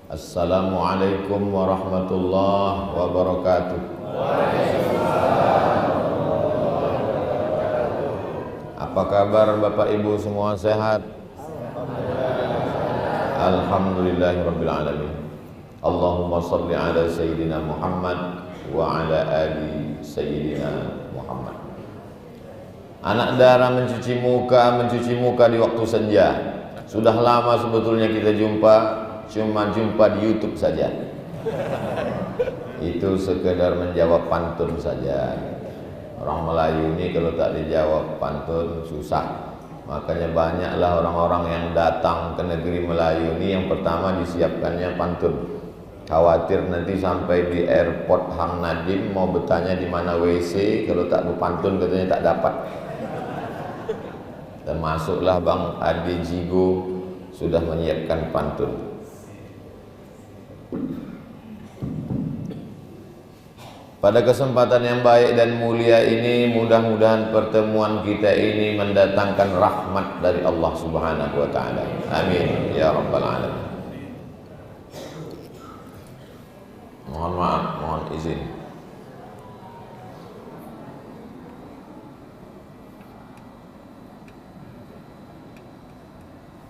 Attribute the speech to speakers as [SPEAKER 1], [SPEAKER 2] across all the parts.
[SPEAKER 1] Assalamualaikum warahmatullahi wabarakatuh. Apa kabar Bapak Ibu semua sehat? Alhamdulillahirabbil alamin. Allahumma shalli ala sayyidina Muhammad wa ala ali sayyidina Muhammad. Anak darah mencuci muka di waktu senja. Sudah lama sebetulnya kita jumpa, cuma jumpa di YouTube saja. Itu sekedar menjawab pantun saja. Orang Melayu ini kalau tak dijawab pantun susah. Makanya banyaklah orang-orang yang datang ke negeri Melayu ini yang pertama disiapkannya pantun. Khawatir nanti sampai di airport Hang Nadim mau bertanya di mana WC, kalau tak berpantun katanya tak dapat. Termasuklah Bang Adi Jigo sudah menyiapkan pantun. Pada kesempatan yang baik dan mulia ini, mudah-mudahan pertemuan kita ini mendatangkan rahmat dari Allah Subhanahu wa taala. Amin ya rabbal alamin. Mohon maaf, mohon izin.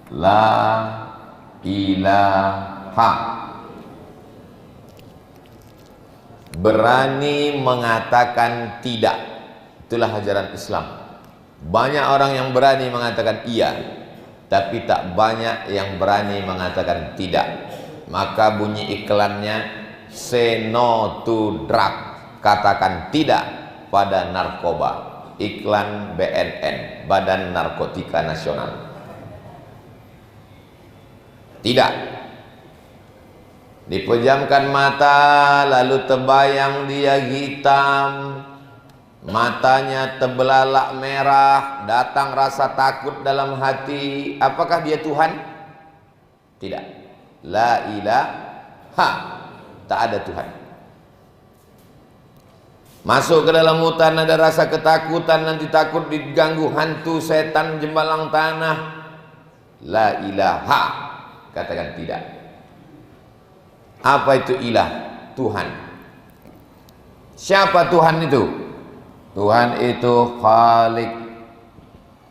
[SPEAKER 1] La ilaha, berani mengatakan tidak. Itulah ajaran Islam. Banyak orang yang berani mengatakan iya, tapi tak banyak yang berani mengatakan tidak. Maka bunyi iklannya, say no to drug, katakan tidak pada narkoba. Iklan BNN, Badan Narkotika Nasional. Tidak. Dipejamkan mata, lalu terbayang dia hitam, matanya terbelalak merah, datang rasa takut dalam hati. Apakah dia Tuhan? Tidak. La ilaha, tak ada Tuhan. Masuk ke dalam hutan, ada rasa ketakutan, nanti takut diganggu hantu, setan, jembalang tanah. La ilaha, katakan tidak. Apa itu ilah? Tuhan. Siapa Tuhan itu? Tuhan itu Khalik,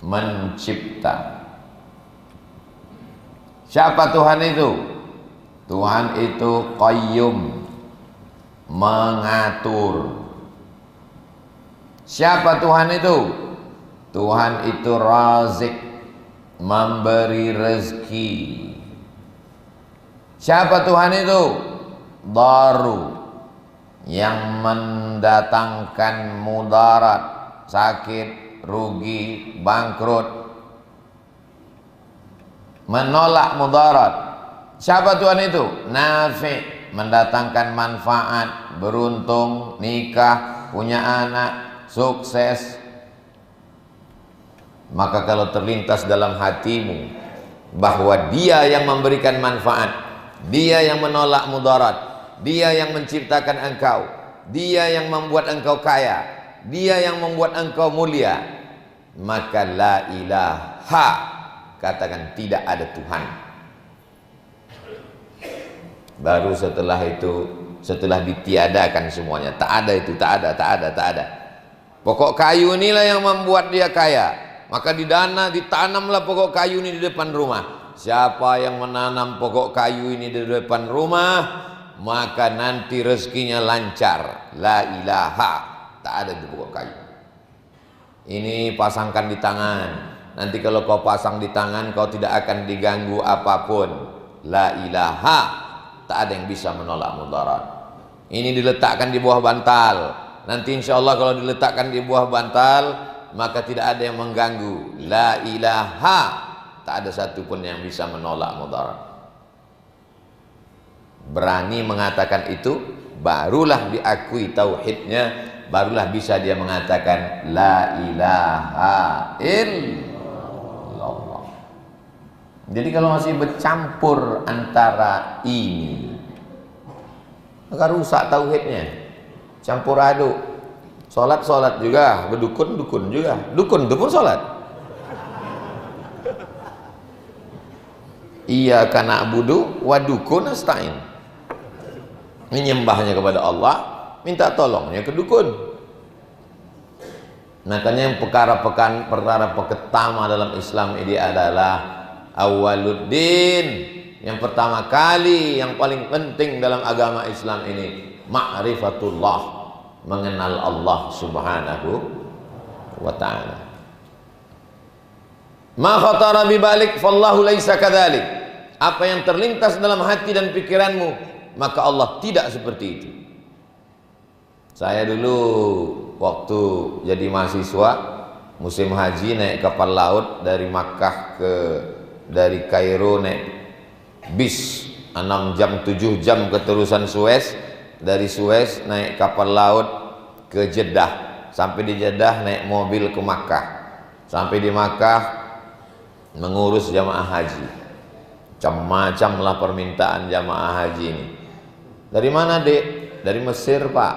[SPEAKER 1] mencipta. Siapa Tuhan itu? Tuhan itu Qayyum, mengatur. Siapa Tuhan itu? Tuhan itu Razik, memberi rezeki. Siapa Tuhan itu? Daru, yang mendatangkan mudarat, sakit, rugi, bangkrut, menolak mudarat. Siapa Tuhan itu? Nafi, mendatangkan manfaat, beruntung, nikah, punya anak, sukses. Maka kalau terlintas dalam hatimu bahwa dia yang memberikan manfaat, dia yang menolak mudarat, dia yang menciptakan engkau, dia yang membuat engkau kaya, dia yang membuat engkau mulia, maka la ilaha, katakan tidak ada Tuhan. Baru setelah itu, setelah ditiadakan semuanya, tak ada itu, tak ada. Pokok kayu inilah yang membuat dia kaya, maka ditanamlah pokok kayu ini di depan rumah. Siapa yang menanam pokok kayu ini di depan rumah, maka nanti rezekinya lancar. La ilaha, tak ada di pokok kayu. Ini pasangkan di tangan. Nanti kalau kau pasang di tangan, kau tidak akan diganggu apapun. La ilaha, tak ada yang bisa menolak mudarat. Ini diletakkan di bawah bantal. Nanti insya Allah kalau diletakkan di bawah bantal, maka tidak ada yang mengganggu. La ilaha, tak ada satupun yang bisa menolak mudarat. Berani mengatakan itu, barulah diakui tauhidnya, barulah bisa dia mengatakan la ilaha illallah. Jadi kalau masih bercampur antara ini, maka rusak tauhidnya. Campur aduk. Sholat juga, berdukun juga. Dukun itu pun sholat. Iyyaka na'budu wa dukun nasta'in. Menyembahnya kepada Allah, minta tolongnya ke dukun. Makanya yang perkara pertama dalam Islam ini adalah awwaluddin. Yang pertama kali, yang paling penting dalam agama Islam ini ma'rifatullah, mengenal Allah subhanahu wa ta'ala. Ma khatara bibalik fallahu laisa kadzalik. Apa yang terlintas dalam hati dan pikiranmu, maka Allah tidak seperti itu. Saya dulu waktu jadi mahasiswa musim haji naik kapal laut dari Makkah dari Kairo naik bis 6 jam 7 jam keterusan Suez, dari Suez naik kapal laut ke Jeddah, sampai di Jeddah naik mobil ke Makkah, sampai di Makkah mengurus jamaah haji. Macam-macam lah permintaan jamaah haji ini. Dari mana, Dek? Dari Mesir, Pak.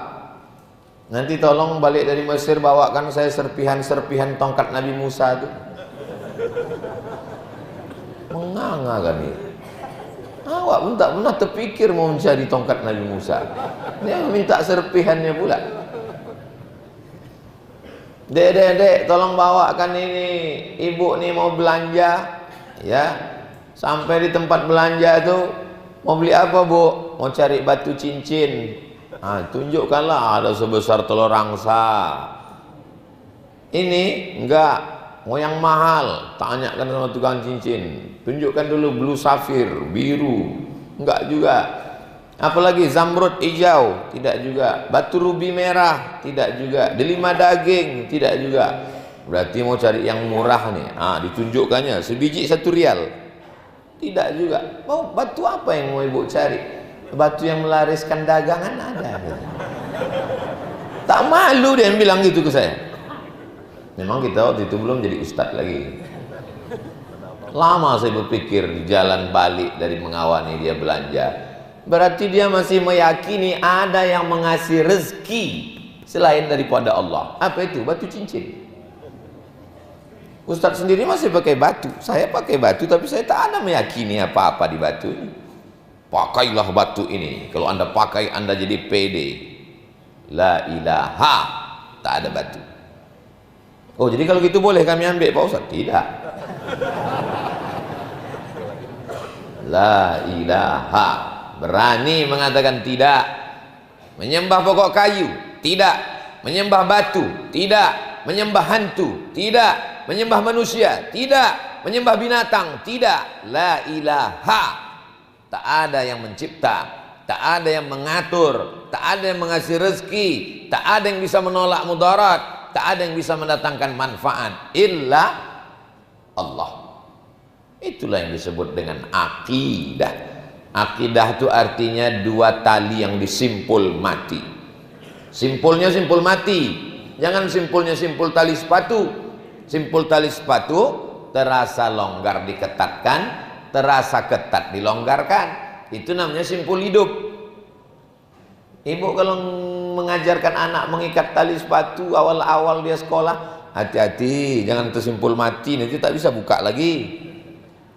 [SPEAKER 1] Nanti tolong balik dari Mesir bawakan saya serpihan-serpihan tongkat Nabi Musa itu. Menganga kan ini. Awak pun tak pernah terpikir mau mencari tongkat Nabi Musa. Dia minta serpihannya pula. Dek, tolong bawakan ini. Ibu nih mau belanja. Ya. Sampai di tempat belanja itu, mau beli apa, Bu? Mau cari batu cincin. Tunjukkanlah ada sebesar telur angsa. Ini enggak, mau yang mahal. Tanyakan sama tukang cincin. Tunjukkan dulu blue safir, biru. Enggak juga. Apalagi zamrud hijau, tidak juga. Batu rubi merah, tidak juga. Delima daging, tidak juga. Berarti mau cari yang murah nih. Ditunjukkannya sebiji 1 rial. Tidak juga. Mau batu apa yang mau ibu cari? Batu yang melariskan dagangan ada. Tak malu dia yang bilang gitu ke saya. Memang kita waktu itu belum jadi ustadz lagi. Lama saya berpikir di jalan balik dari mengawani dia belanja. Berarti dia masih meyakini ada yang mengasih rezeki selain daripada Allah. Apa itu? Batu cincin. Ustadz sendiri masih pakai batu. Saya pakai batu tapi saya tak ada meyakini apa-apa di batu ini. Pakailah batu ini. Kalau anda pakai, anda jadi pede. La ilaha. Tak ada batu. Oh, jadi kalau gitu boleh kami ambil, Pak Ustaz? Tidak. La ilaha. Berani mengatakan tidak. Menyembah pokok kayu? Tidak. Menyembah batu? Tidak. Menyembah hantu? Tidak. Menyembah manusia? Tidak. Menyembah binatang? Tidak. La ilaha. Tak ada yang mencipta, tak ada yang mengatur, tak ada yang mengasih rezeki, tak ada yang bisa menolak mudarat, tak ada yang bisa mendatangkan manfaat illa Allah. Itulah yang disebut dengan akidah. Akidah itu artinya 2 tali yang disimpul mati. Simpulnya simpul mati. Jangan simpulnya simpul tali sepatu. Simpul tali sepatu terasa longgar diketatkan, terasa ketat dilonggarkan. Itu namanya simpul hidup. Ibu kalau mengajarkan anak mengikat tali sepatu awal-awal dia sekolah, hati-hati jangan tersimpul mati, nanti tak bisa buka lagi.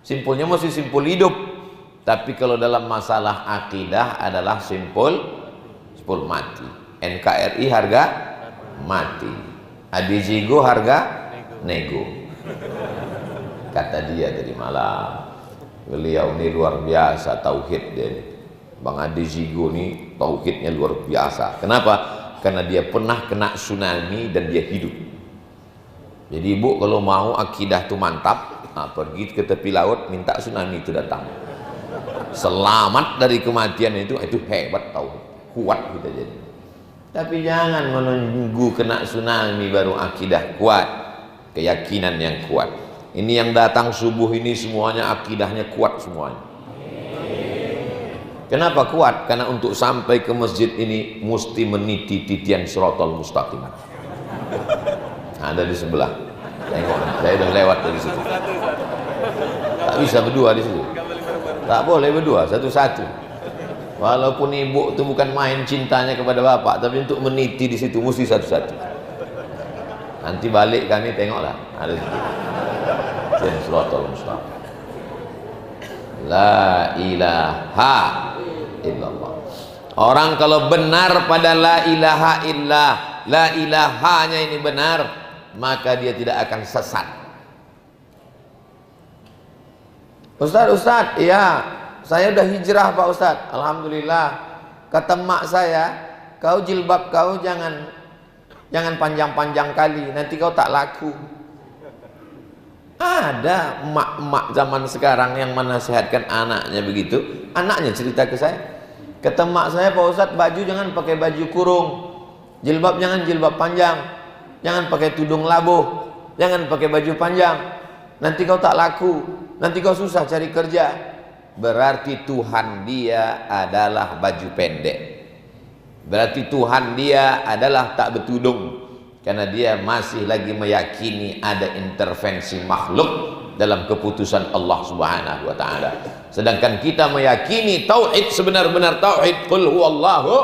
[SPEAKER 1] Simpulnya masih simpul hidup. Tapi kalau dalam masalah akidah adalah simpul mati. NKRI harga mati, Adizigo harga nego. Kata dia tadi malam, beliau ini luar biasa tauhid dia ini. Bang Adi Zigo ini tauhidnya luar biasa. Kenapa? Karena dia pernah kena tsunami dan dia hidup. Jadi ibu kalau mau akidah itu mantap, pergi ke tepi laut minta tsunami itu datang. Selamat dari kematian itu hebat tauhid. Kuat kita jadi. Tapi jangan menunggu kena tsunami baru akidah kuat, keyakinan yang kuat. Ini yang datang subuh ini semuanya akidahnya kuat semuanya. Kenapa kuat? Karena untuk sampai ke masjid ini mesti meniti titian Shiratal Mustaqim. Ada di sebelah. Tengok, saya udah lewat dari situ. Tak bisa berdua di situ. Tak boleh berdua, satu-satu. Walaupun ibu itu bukan main cintanya kepada bapak, tapi untuk meniti di situ mesti satu-satu. Nanti balik kami tengoklah ada di situ. Shiratal Mustaqim. La ilaha illallah. Orang kalau benar pada la ilaha illallah, la ilahanya ini benar, maka dia tidak akan sesat. Ustaz, iya, saya udah hijrah Pak Ustaz. Alhamdulillah. Kata mak saya, kau jilbab kau jangan panjang-panjang kali, nanti kau tak laku. Ada emak-emak zaman sekarang yang menasihatkan anaknya begitu. Anaknya cerita ke saya, kata mak saya, Pak Ustaz, baju jangan pakai baju kurung, jilbab jangan jilbab panjang, jangan pakai tudung labuh, jangan pakai baju panjang, nanti kau tak laku, nanti kau susah cari kerja. Berarti Tuhan dia adalah baju pendek, berarti Tuhan dia adalah tak bertudung, karena dia masih lagi meyakini ada intervensi makhluk dalam keputusan Allah Subhanahu wa taala. Sedangkan kita meyakini tauhid, sebenar-benar tauhid, qul huwallahu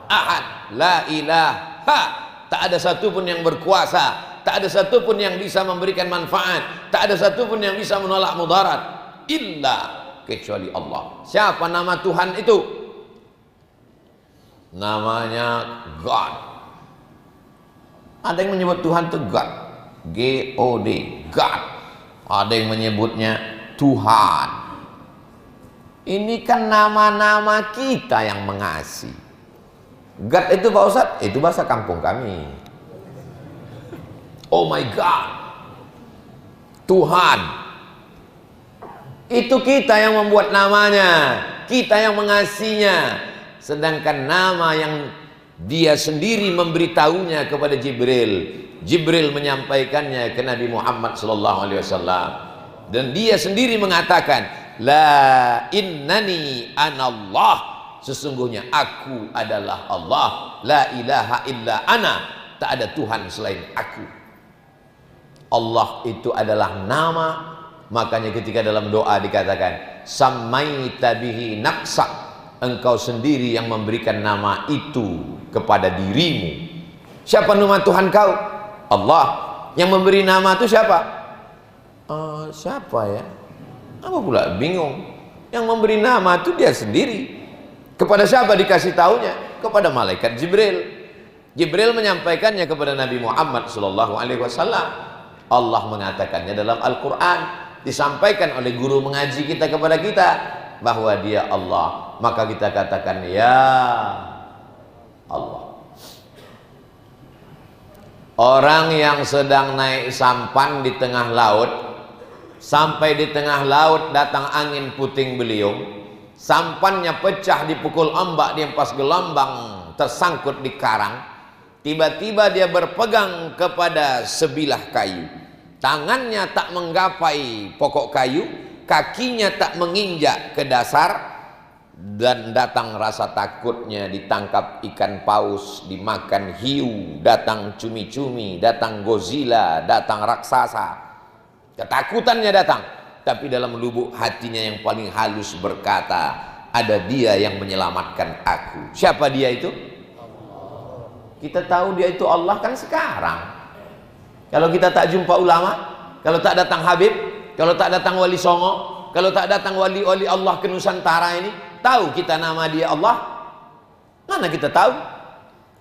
[SPEAKER 1] ahad, la ilaha, tak ada satupun yang berkuasa, tak ada satupun yang bisa memberikan manfaat, tak ada satupun yang bisa menolak mudarat, illa, kecuali Allah. Siapa nama Tuhan itu? Namanya God. Ada yang menyebut Tuhan itu God, G-O-D, God. Ada yang menyebutnya Tuhan. Ini kan nama-nama kita yang mengasih. God itu Pak Ustadz, itu bahasa kampung kami. Oh my God, Tuhan. Itu kita yang membuat namanya, kita yang mengasihnya. Sedangkan nama yang dia sendiri memberitahunya kepada Jibril, Jibril menyampaikannya ke Nabi Muhammad SAW, dan dia sendiri mengatakan, la innani anallah, sesungguhnya aku adalah Allah, la ilaha illa ana, tak ada Tuhan selain aku. Allah itu adalah nama. Makanya ketika dalam doa dikatakan, samaita bihi nafsak, engkau sendiri yang memberikan nama itu kepada dirimu. Siapa nama Tuhan kau? Allah. Yang memberi nama itu siapa? Siapa ya? Apa pula bingung. Yang memberi nama itu dia sendiri. Kepada siapa dikasih taunya? Kepada malaikat Jibril. Jibril menyampaikannya kepada Nabi Muhammad SAW. Allah mengatakannya dalam Al-Quran, disampaikan oleh guru mengaji kita kepada kita bahwa dia Allah, maka kita katakan ya Allah. Orang yang sedang naik sampan di tengah laut, sampai di tengah laut datang angin puting beliung, sampannya pecah dipukul ombak, dia pas gelombang tersangkut di karang. Tiba-tiba dia berpegang kepada sebilah kayu, tangannya tak menggapai pokok kayu, kakinya tak menginjak ke dasar, dan datang rasa takutnya, ditangkap ikan paus, dimakan hiu, datang cumi-cumi, datang Godzilla, datang raksasa, ketakutannya datang. Tapi dalam lubuk hatinya yang paling halus berkata, ada dia yang menyelamatkan aku. Siapa dia itu? Kita tahu dia itu Allah kan sekarang. Kalau kita tak jumpa ulama, kalau tak datang Habib, kalau tak datang Wali Songo, kalau tak datang wali-wali Allah ke Nusantara ini, tahu kita nama dia Allah? Mana kita tahu?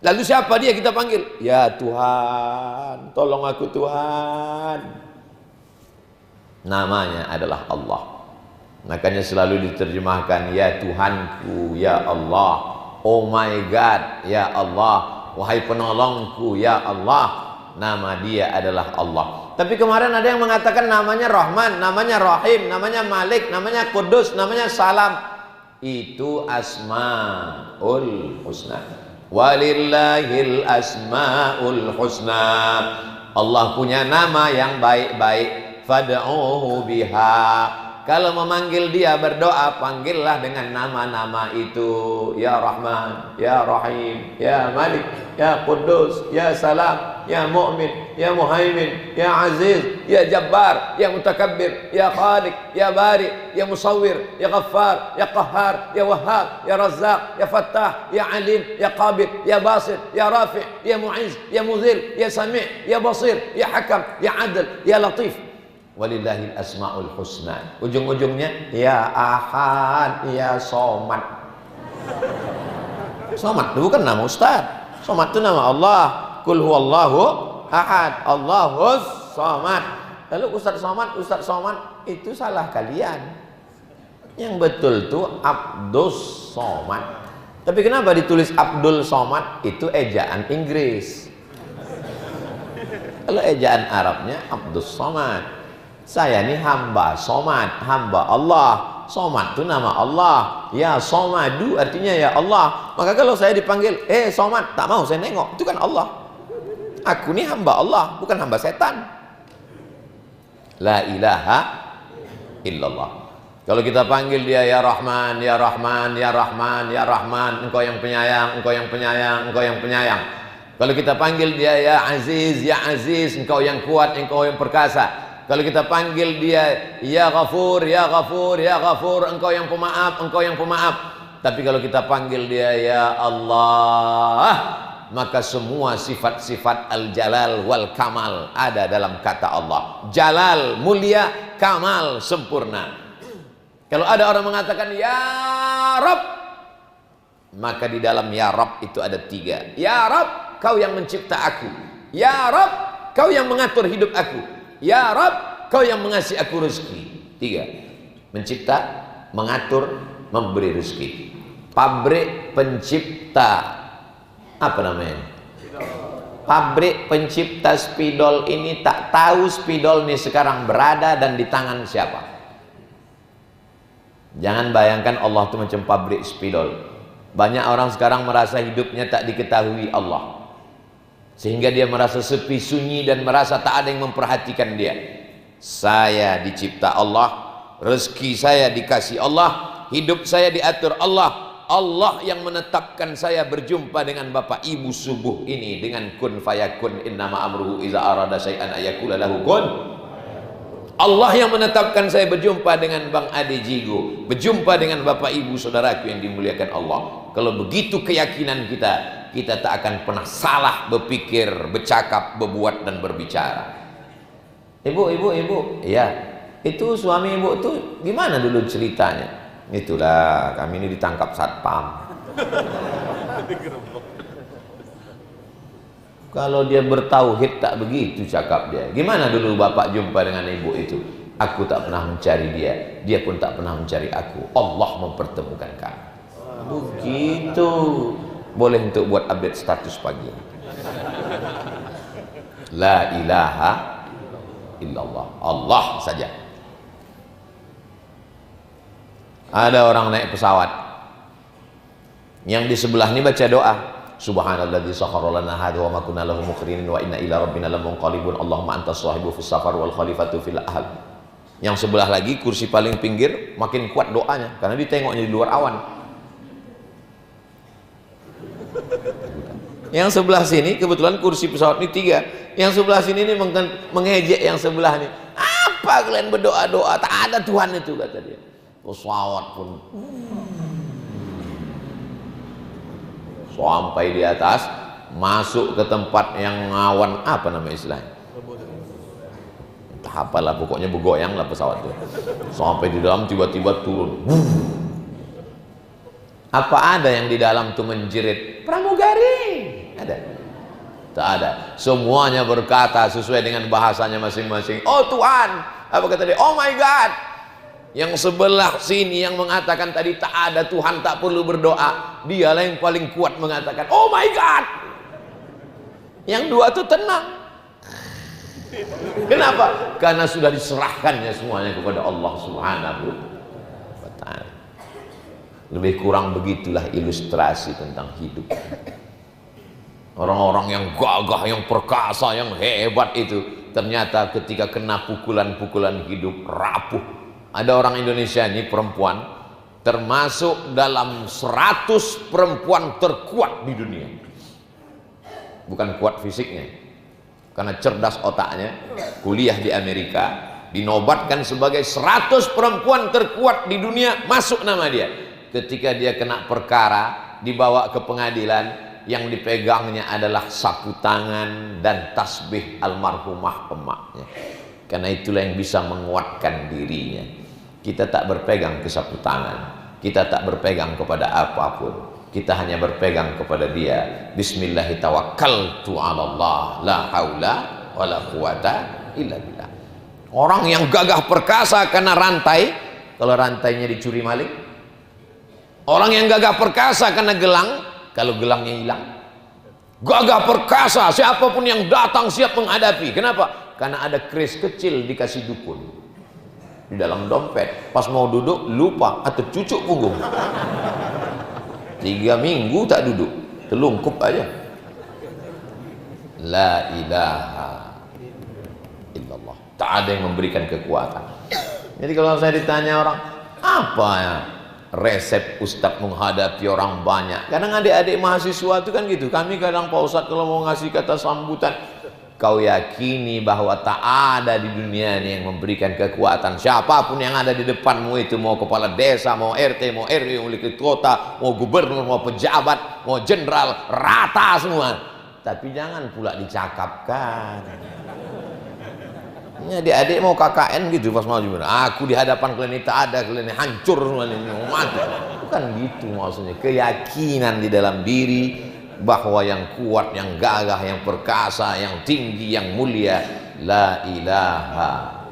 [SPEAKER 1] Lalu siapa dia kita panggil? Ya Tuhan, tolong aku Tuhan. Namanya adalah Allah. Makanya selalu diterjemahkan, ya Tuhanku, ya Allah. Oh my God, ya Allah. Wahai penolongku, ya Allah. Nama dia adalah Allah. Tapi kemarin ada yang mengatakan namanya Rahman, namanya Rahim, namanya Malik, namanya Kudus, namanya Salam. Itu Asmaul Husna. Walillahil Asmaul Husna. Allah punya nama yang baik-baik. Fad'uhu biha. Kalau memanggil dia berdoa, panggillah dengan nama-nama itu. Ya Rahman, Ya Rahim, Ya Malik, Ya Kudus, Ya Salam, Ya Mu'min, Ya Muhaimin, Ya Aziz, Ya Jabbar, Ya Mutakabbir, Ya Khaliq, Ya Bari, Ya Musawwir, Ya Ghaffar, Ya Qahhar, Ya Wahhab, Ya Razzaq, Ya Fattah, Ya Alim, Ya Qabid, Ya Basit, Ya Rafi', Ya Mu'iz, Ya Muzil, Ya Sami', Ya Basir, Ya Hakam, Ya Adl, Ya Latif. walillahil asmaul husna. Ujung-ujungnya ya Ahad, ya Somad. Somad itu bukan nama Ustaz. Somad itu nama Allah. Qul huwallahu ahad, Allahus Somad. Lalu Ustaz Somad itu salah kalian. Yang betul tuh Abdus Somad. Tapi kenapa ditulis Abdul Somad? Itu ejaan Inggris. Kalau ejaan Arabnya Abdus Somad. Saya ini hamba Somad, hamba Allah. Somad itu nama Allah. Ya Somadu artinya ya Allah. Maka kalau saya dipanggil Somad, tak mau saya nengok. Itu kan Allah. Aku ini hamba Allah, bukan hamba setan. La ilaha illallah. Kalau kita panggil dia ya Rahman, ya Rahman, ya Rahman, ya Rahman, engkau yang penyayang, engkau yang penyayang, engkau yang penyayang. Kalau kita panggil dia ya Aziz, engkau yang kuat, engkau yang perkasa. Kalau kita panggil dia ya Ghafur, ya Ghafur, ya Ghafur, engkau yang pemaaf, engkau yang pemaaf. Tapi kalau kita panggil dia ya Allah, maka semua sifat-sifat al-jalal wal kamal ada dalam kata Allah. Jalal mulia, kamal sempurna. Kalau ada orang mengatakan ya Rabb, maka di dalam ya Rabb itu ada 3. Ya Rabb, kau yang mencipta aku. Ya Rabb, kau yang mengatur hidup aku. Ya Rabb, kau yang mengasih aku rezeki. 3. Mencipta, mengatur, memberi rezeki. Pabrik pencipta apa namanya? Pabrik pencipta spidol ini tak tahu spidol ini sekarang berada dan di tangan siapa. Jangan bayangkan Allah itu macam pabrik spidol. Banyak orang sekarang merasa hidupnya tak diketahui Allah, sehingga dia merasa sepi sunyi dan merasa tak ada yang memperhatikan dia. Saya dicipta Allah, rezeki saya dikasih Allah, hidup saya diatur Allah. Allah yang menetapkan saya berjumpa dengan bapak ibu subuh ini dengan kun fayakun, innama amruhu iza arada syai'an ayakula lahu kun. Allah yang menetapkan saya berjumpa dengan Bang Ade Jigo, berjumpa dengan bapak ibu saudaraku yang dimuliakan Allah. Kalau begitu keyakinan kita, kita tak akan pernah salah berpikir, bercakap, berbuat dan berbicara. Ibu, ya, itu suami ibu tuh gimana dulu ceritanya? Itulah kami ini ditangkap satpam. Kalau dia bertauhid tak begitu cakap dia. Gimana dulu bapak jumpa dengan ibu itu? Aku tak pernah mencari dia, dia pun tak pernah mencari aku. Allah mempertemukan kami. Begitu. Boleh untuk buat update status pagi. La ilaha illallah. Allah saja. Ada orang naik pesawat, yang di sebelah ini baca doa, Subhanalladzi sakhkhara lana hadza wa ma kunna lahu muqrinin wa inna ila rabbina lamunqalibun. Allahumma antas sahibu fis safar wal khalifatu fil ahl. Yang sebelah lagi kursi paling pinggir makin kuat doanya karena ditengoknya di luar awan. Yang sebelah sini kebetulan kursi pesawat ini 3. Yang sebelah sini ini mengejek yang sebelah ini. Apa kalian berdoa-doa? Tak ada Tuhan itu, kata dia. Pesawat pun sampai di atas, masuk ke tempat yang ngawan, apa nama istilahnya, entah apalah, pokoknya bergoyang lah pesawat itu. Sampai di dalam tiba-tiba turun. Apa ada yang di dalam tuh menjerit pramugari? Ada? Tak ada. Semuanya berkata sesuai dengan bahasanya masing-masing. Oh Tuhan, apa kata dia? Oh my God. Yang sebelah sini yang mengatakan tadi tak ada Tuhan, tak perlu berdoa, dialah yang paling kuat mengatakan oh my God. Yang dua itu tenang. Kenapa? Karena sudah diserahkannya semuanya kepada Allah Subhanahu wa ta'ala. Lebih kurang begitulah ilustrasi tentang hidup. Orang-orang yang gagah, yang perkasa, yang hebat itu ternyata ketika kena pukulan-pukulan hidup rapuh. Ada orang Indonesia ini perempuan termasuk dalam 100 perempuan terkuat di dunia. Bukan kuat fisiknya, karena cerdas otaknya, kuliah di Amerika, dinobatkan sebagai 100 perempuan terkuat di dunia, masuk nama dia. Ketika dia kena perkara, dibawa ke pengadilan, yang dipegangnya adalah sapu tangan dan tasbih almarhumah emaknya. Karena itulah yang bisa menguatkan dirinya. Kita tak berpegang ke sapu tangan, kita tak berpegang kepada apapun, kita hanya berpegang kepada Dia. Bismillahirrahmanirrahim, Allah, la haula wala quwata illa billah. Orang yang gagah perkasa karena rantai, kalau rantainya dicuri maling. Orang yang gagah perkasa karena gelang, kalau gelangnya hilang. Gagah perkasa, siapapun yang datang siap menghadapi. Kenapa? Karena ada keris kecil dikasih dukun di dalam dompet, pas mau duduk lupa atau cucuk punggung. 3 minggu tak duduk, telungkup aja. La ilaha illallah. Tak ada yang memberikan kekuatan. Jadi kalau saya ditanya orang, apa ya resep Ustadz menghadapi orang banyak? Kadang adik-adik mahasiswa itu kan gitu. Kami kadang Pak Ustadz kalau mau ngasih kata sambutan, kau yakini bahwa tak ada di dunia ini yang memberikan kekuatan. Siapapun yang ada di depanmu itu, mau kepala desa, mau RT, mau RW, mau wali kota, mau gubernur, mau pejabat, mau jenderal, rata semua. Tapi jangan pula dicakapkan. Ini adik-adik mau KKN gitu pas mau gimana? Aku di hadapan kalian ini tak ada, kalian ini hancur semua ini, mau mati. Bukan gitu maksudnya. Keyakinan di dalam diri bahwa yang kuat, yang gagah, yang perkasa, yang tinggi, yang mulia, la ilaha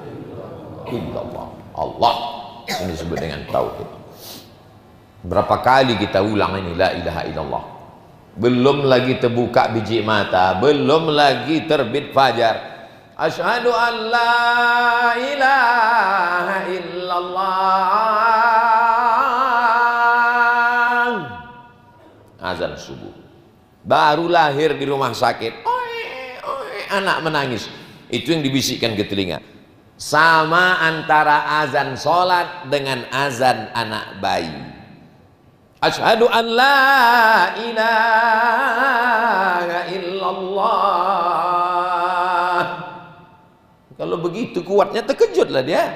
[SPEAKER 1] illallah. Allah ini disebut dengan tauhid. Berapa kali kita ulang ini la ilaha illallah. Belum lagi terbuka biji mata, belum lagi terbit fajar. Asyhadu an la ilaha illallah. Azan subuh. Baru lahir di rumah sakit, anak menangis, itu yang dibisikkan ke telinga. Sama antara azan sholat dengan azan anak bayi. Asyhadu an la ilaha illallah. Kalau begitu kuatnya, terkejutlah dia.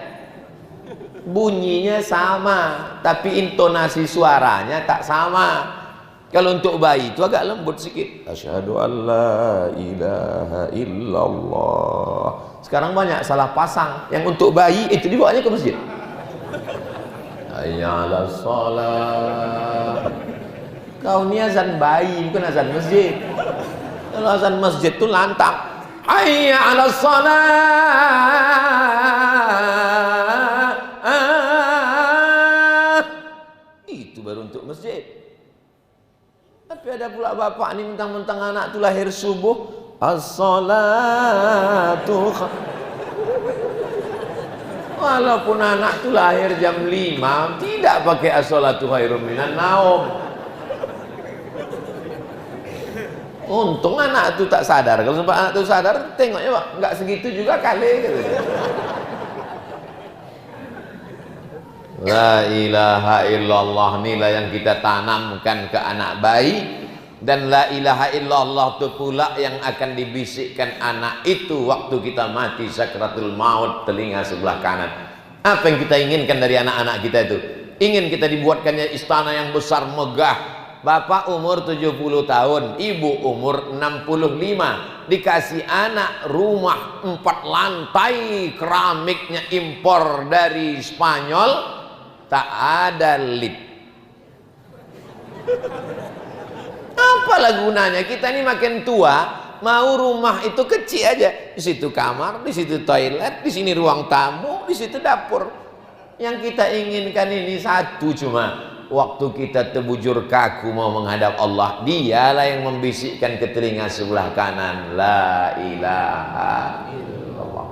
[SPEAKER 1] Bunyinya sama, tapi intonasi suaranya tak sama. Kalau untuk bayi itu agak lembut sedikit. Asyhadu an la ilaha illallah. Sekarang banyak salah pasang. Yang untuk bayi itu dibawanya ke masjid. Hayya 'alas shalah. Kau ni azan bayi, bukan azan masjid. Kalau azan masjid itu lantang. Hayya 'alas shalah. Itu baru untuk masjid. Tapi ada pula bapak ini mentang-mentang anak itu lahir subuh, as-salatu. Walaupun anak itu lahir jam 5, tidak pakai as-salatu khairum minan naum. Untung anak itu tak sadar. Kalau sampai anak itu sadar, tengoknya Pak, enggak segitu juga kali gitu. La ilaha illallah, inilah yang kita tanamkan ke anak bayi. Dan la ilaha illallah itu pula yang akan dibisikkan anak itu waktu kita mati sakratul maut, telinga sebelah kanan. Apa yang kita inginkan dari anak-anak kita itu? Ingin kita dibuatkannya istana yang besar megah. Bapak umur 70 tahun, ibu umur 65, dikasih anak rumah 4 lantai, keramiknya impor dari Spanyol. Tak ada lift. Apalah gunanya? Kita ini makin tua, mau rumah itu kecil aja. Di situ kamar, di situ toilet, di sini ruang tamu, di situ dapur. Yang kita inginkan ini satu cuma. Waktu kita terbujur kaku mau menghadap Allah, Dialah yang membisikkan ke telinga sebelah kanan, la ilaha illallah.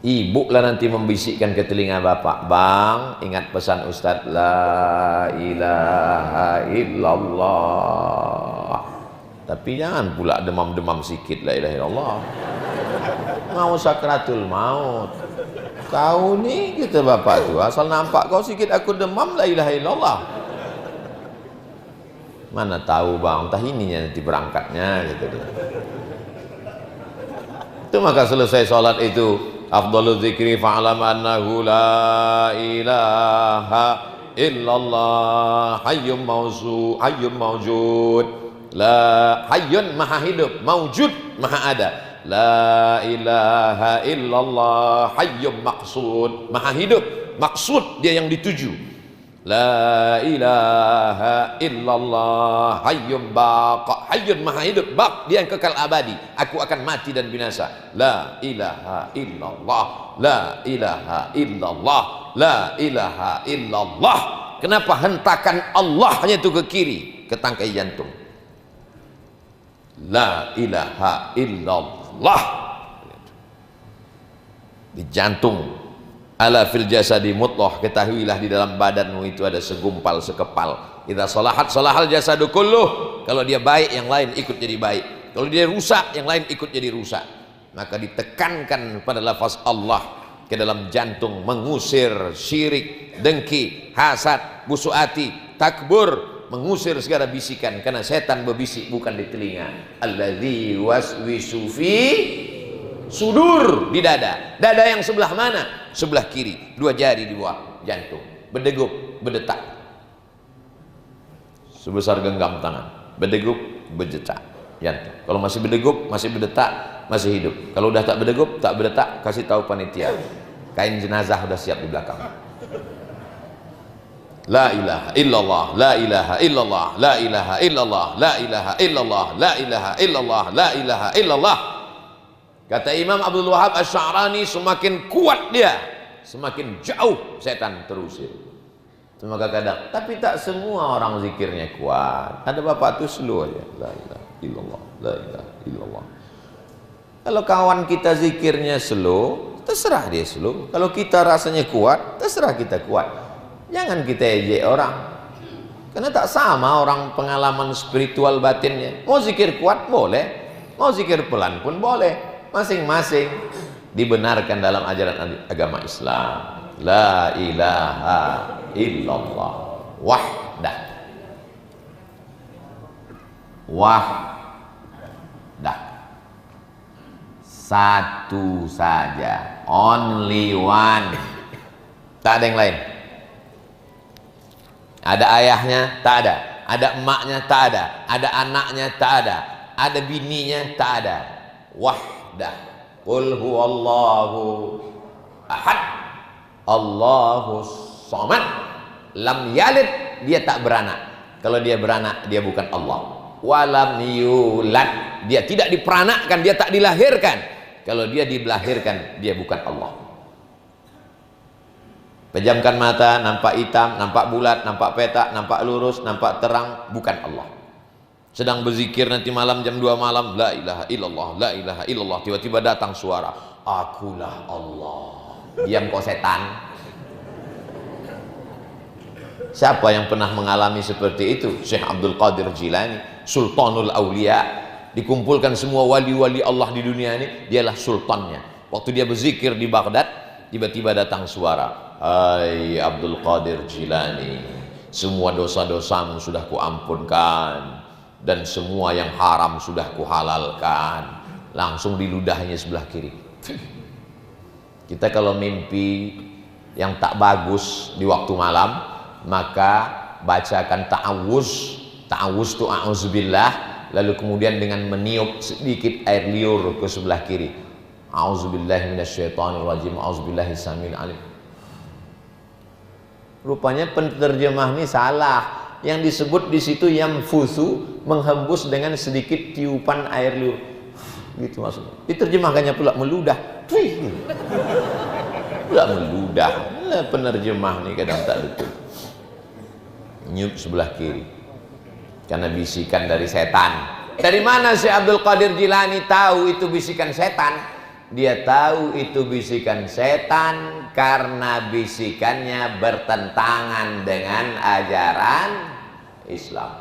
[SPEAKER 1] Ibu lah nanti membisikkan ke telinga bapak, bang, ingat pesan Ustadz, la ilaha illallah. Tapi jangan pula demam-demam sikit la ilaha illallah. Mau sakratul maut. Kau nih kita bapak tuh, asal nampak kau sikit aku demam la ilaha illallah. Mana tahu bang, entah ininya nanti berangkatnya gitu dia. Itu maka selesai sholat itu, afdhalu dzikri fa'lam annahu la ilaha illallah hayyum mawjud. La hayyun maha hidup, maujud maha ada. La ilaha illallah hayyum maqsud, maha hidup, maksud dia yang dituju. La ilaha illallah hayyum baqa, hayyun maha hidup, baq dia yang kekal abadi, aku akan mati dan binasa. La ilaha illallah, la ilaha illallah, la ilaha illallah. Kenapa hentakan Allahnya itu ke kiri, ke tangkai jantung? La ilaha illallah di jantung. Ala fil jasadi mudghah, ketahuilah di dalam badanmu itu ada segumpal, sekepal. Idza salahat salahal jasadu kulluh, kalau dia baik yang lain ikut jadi baik, kalau dia rusak yang lain ikut jadi rusak. Maka ditekankan pada lafaz Allah ke dalam jantung, mengusir syirik, dengki, hasad, busuk hati, takbur, mengusir segala bisikan, karena setan berbisik bukan di telinga. Alladzi waswisu fi sudur, di dada. Dada yang sebelah mana? Sebelah kiri, 2 jari di bawah jantung, berdegup, berdetak sebesar genggam tangan, berdegup, berdetak jantung. Kalau masih berdegup, masih berdetak, masih hidup. Kalau udah tak berdegup, tak berdetak, kasih tahu panitia, kain jenazah udah siap di belakang. La ilaha illallah, la ilaha illallah, la ilaha illallah, la ilaha illallah, la ilaha illallah, la ilaha illallah. Kata Imam Abdul Wahab Asy-Sya'rani, semakin kuat dia, semakin jauh setan terusir. Maka kadang, tapi tak semua orang zikirnya kuat. Ada bapak tuh slow aja, la ilaha illallah, la ilaha illallah. Kalau kawan kita zikirnya slow, terserah dia slow. Kalau kita rasanya kuat, terserah kita kuat. Jangan kita ejek orang, karena tak sama orang pengalaman spiritual batinnya. Mau zikir kuat boleh, mau zikir pelan pun boleh. Masing-masing dibenarkan dalam ajaran agama Islam. La ilaha illallah wahdah, wahdah, satu saja, only one, tak ada yang lain. Ada ayahnya? Tak ada. Ada emaknya? Tak ada. Ada anaknya? Tak ada. Ada bininya? Tak ada. Wahdah. Qul huwallahu ahad, Allahu samad, lam yalid, dia tak beranak. Kalau dia beranak, dia bukan Allah. Walam yulad, dia tidak diperanakkan, dia tak dilahirkan. Kalau dia dilahirkan, dia bukan Allah. Pejamkan mata, nampak hitam, nampak bulat, nampak petak, nampak lurus, nampak terang, bukan Allah. Sedang berzikir nanti malam jam 2 malam, la ilaha illallah, la ilaha illallah, tiba-tiba datang suara, akulah Allah. Diam kau setan. Siapa yang pernah mengalami seperti itu? Syekh Abdul Qadir Jilani, Sultanul Aulia. Dikumpulkan semua wali-wali Allah di dunia ini, dialah sultannya. Waktu dia berzikir di Baghdad, tiba-tiba datang suara, hai Abdul Qadir Jilani, semua dosa-dosamu sudah kuampunkan dan semua yang haram sudah kuhalalkan. Langsung diludahnya sebelah kiri. Kita kalau mimpi yang tak bagus di waktu malam, maka bacakan ta'awuz. Ta'awuz itu a'udzubillah, lalu kemudian dengan meniup sedikit air liur ke sebelah kiri. A'udzubillahi minasyaitonirrajim, a'udzubillahi samil alim. Rupanya penterjemah ini salah. Yang disebut di situ yamfusu, menghembus dengan sedikit tiupan air liur. Gitu maksudnya. Diterjemahkannya pula meludah. Pula meludah. Penerjemah nih kadang tak betul. Nyup sebelah kiri. Karena bisikan dari setan. Dari mana si Abdul Qadir Jilani tahu itu bisikan setan? Dia tahu itu bisikan setan karena bisikannya bertentangan dengan ajaran Islam.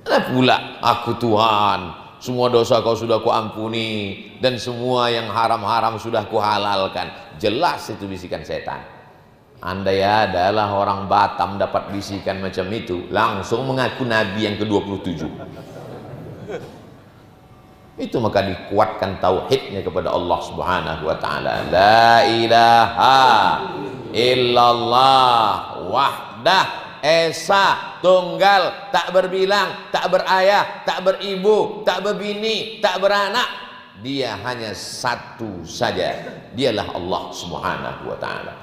[SPEAKER 1] Ada pula, aku Tuhan, semua dosa kau sudah kuampuni dan semua yang haram-haram sudah kuhalalkan. Jelas itu bisikan setan. Andai adalah orang Batam dapat bisikan macam itu, langsung mengaku Nabi yang ke-27. Itu maka dikuatkan tauhidnya kepada Allah Subhanahu wa taala. La ilaha illallah wahdah, esa, tunggal, tak berbilang, tak berayah, tak beribu, tak berbini, tak beranak. dia hanya satu saja, dialah Allah Subhanahu wa taala.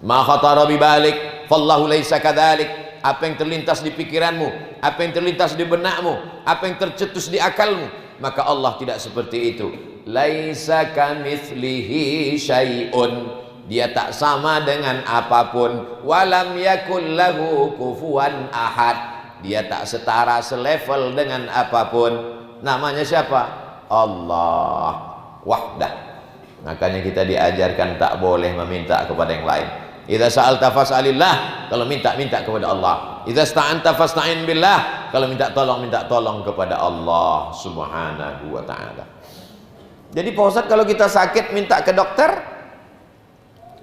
[SPEAKER 1] Ma khatara bi balik fallahu laisa kadzalik. Apa yang terlintas di pikiranmu, apa yang terlintas di benakmu, apa yang tercetus di akalmu, maka Allah tidak seperti itu. Laisa kamitslihi syai'un, dia tak sama dengan apapun. Walam yakul lahu kufuwan ahad, dia tak setara selevel dengan apapun. Namanya siapa? Allah wahdah. Makanya kita diajarkan tak boleh meminta kepada yang lain. Idza sa'alta fas'alillah, kalau minta kepada Allah. Idza sta'anta fasta'in billah, kalau minta tolong kepada Allah Subhanahu wa taala. Jadi Pak Ustadz, kalau kita sakit minta ke dokter,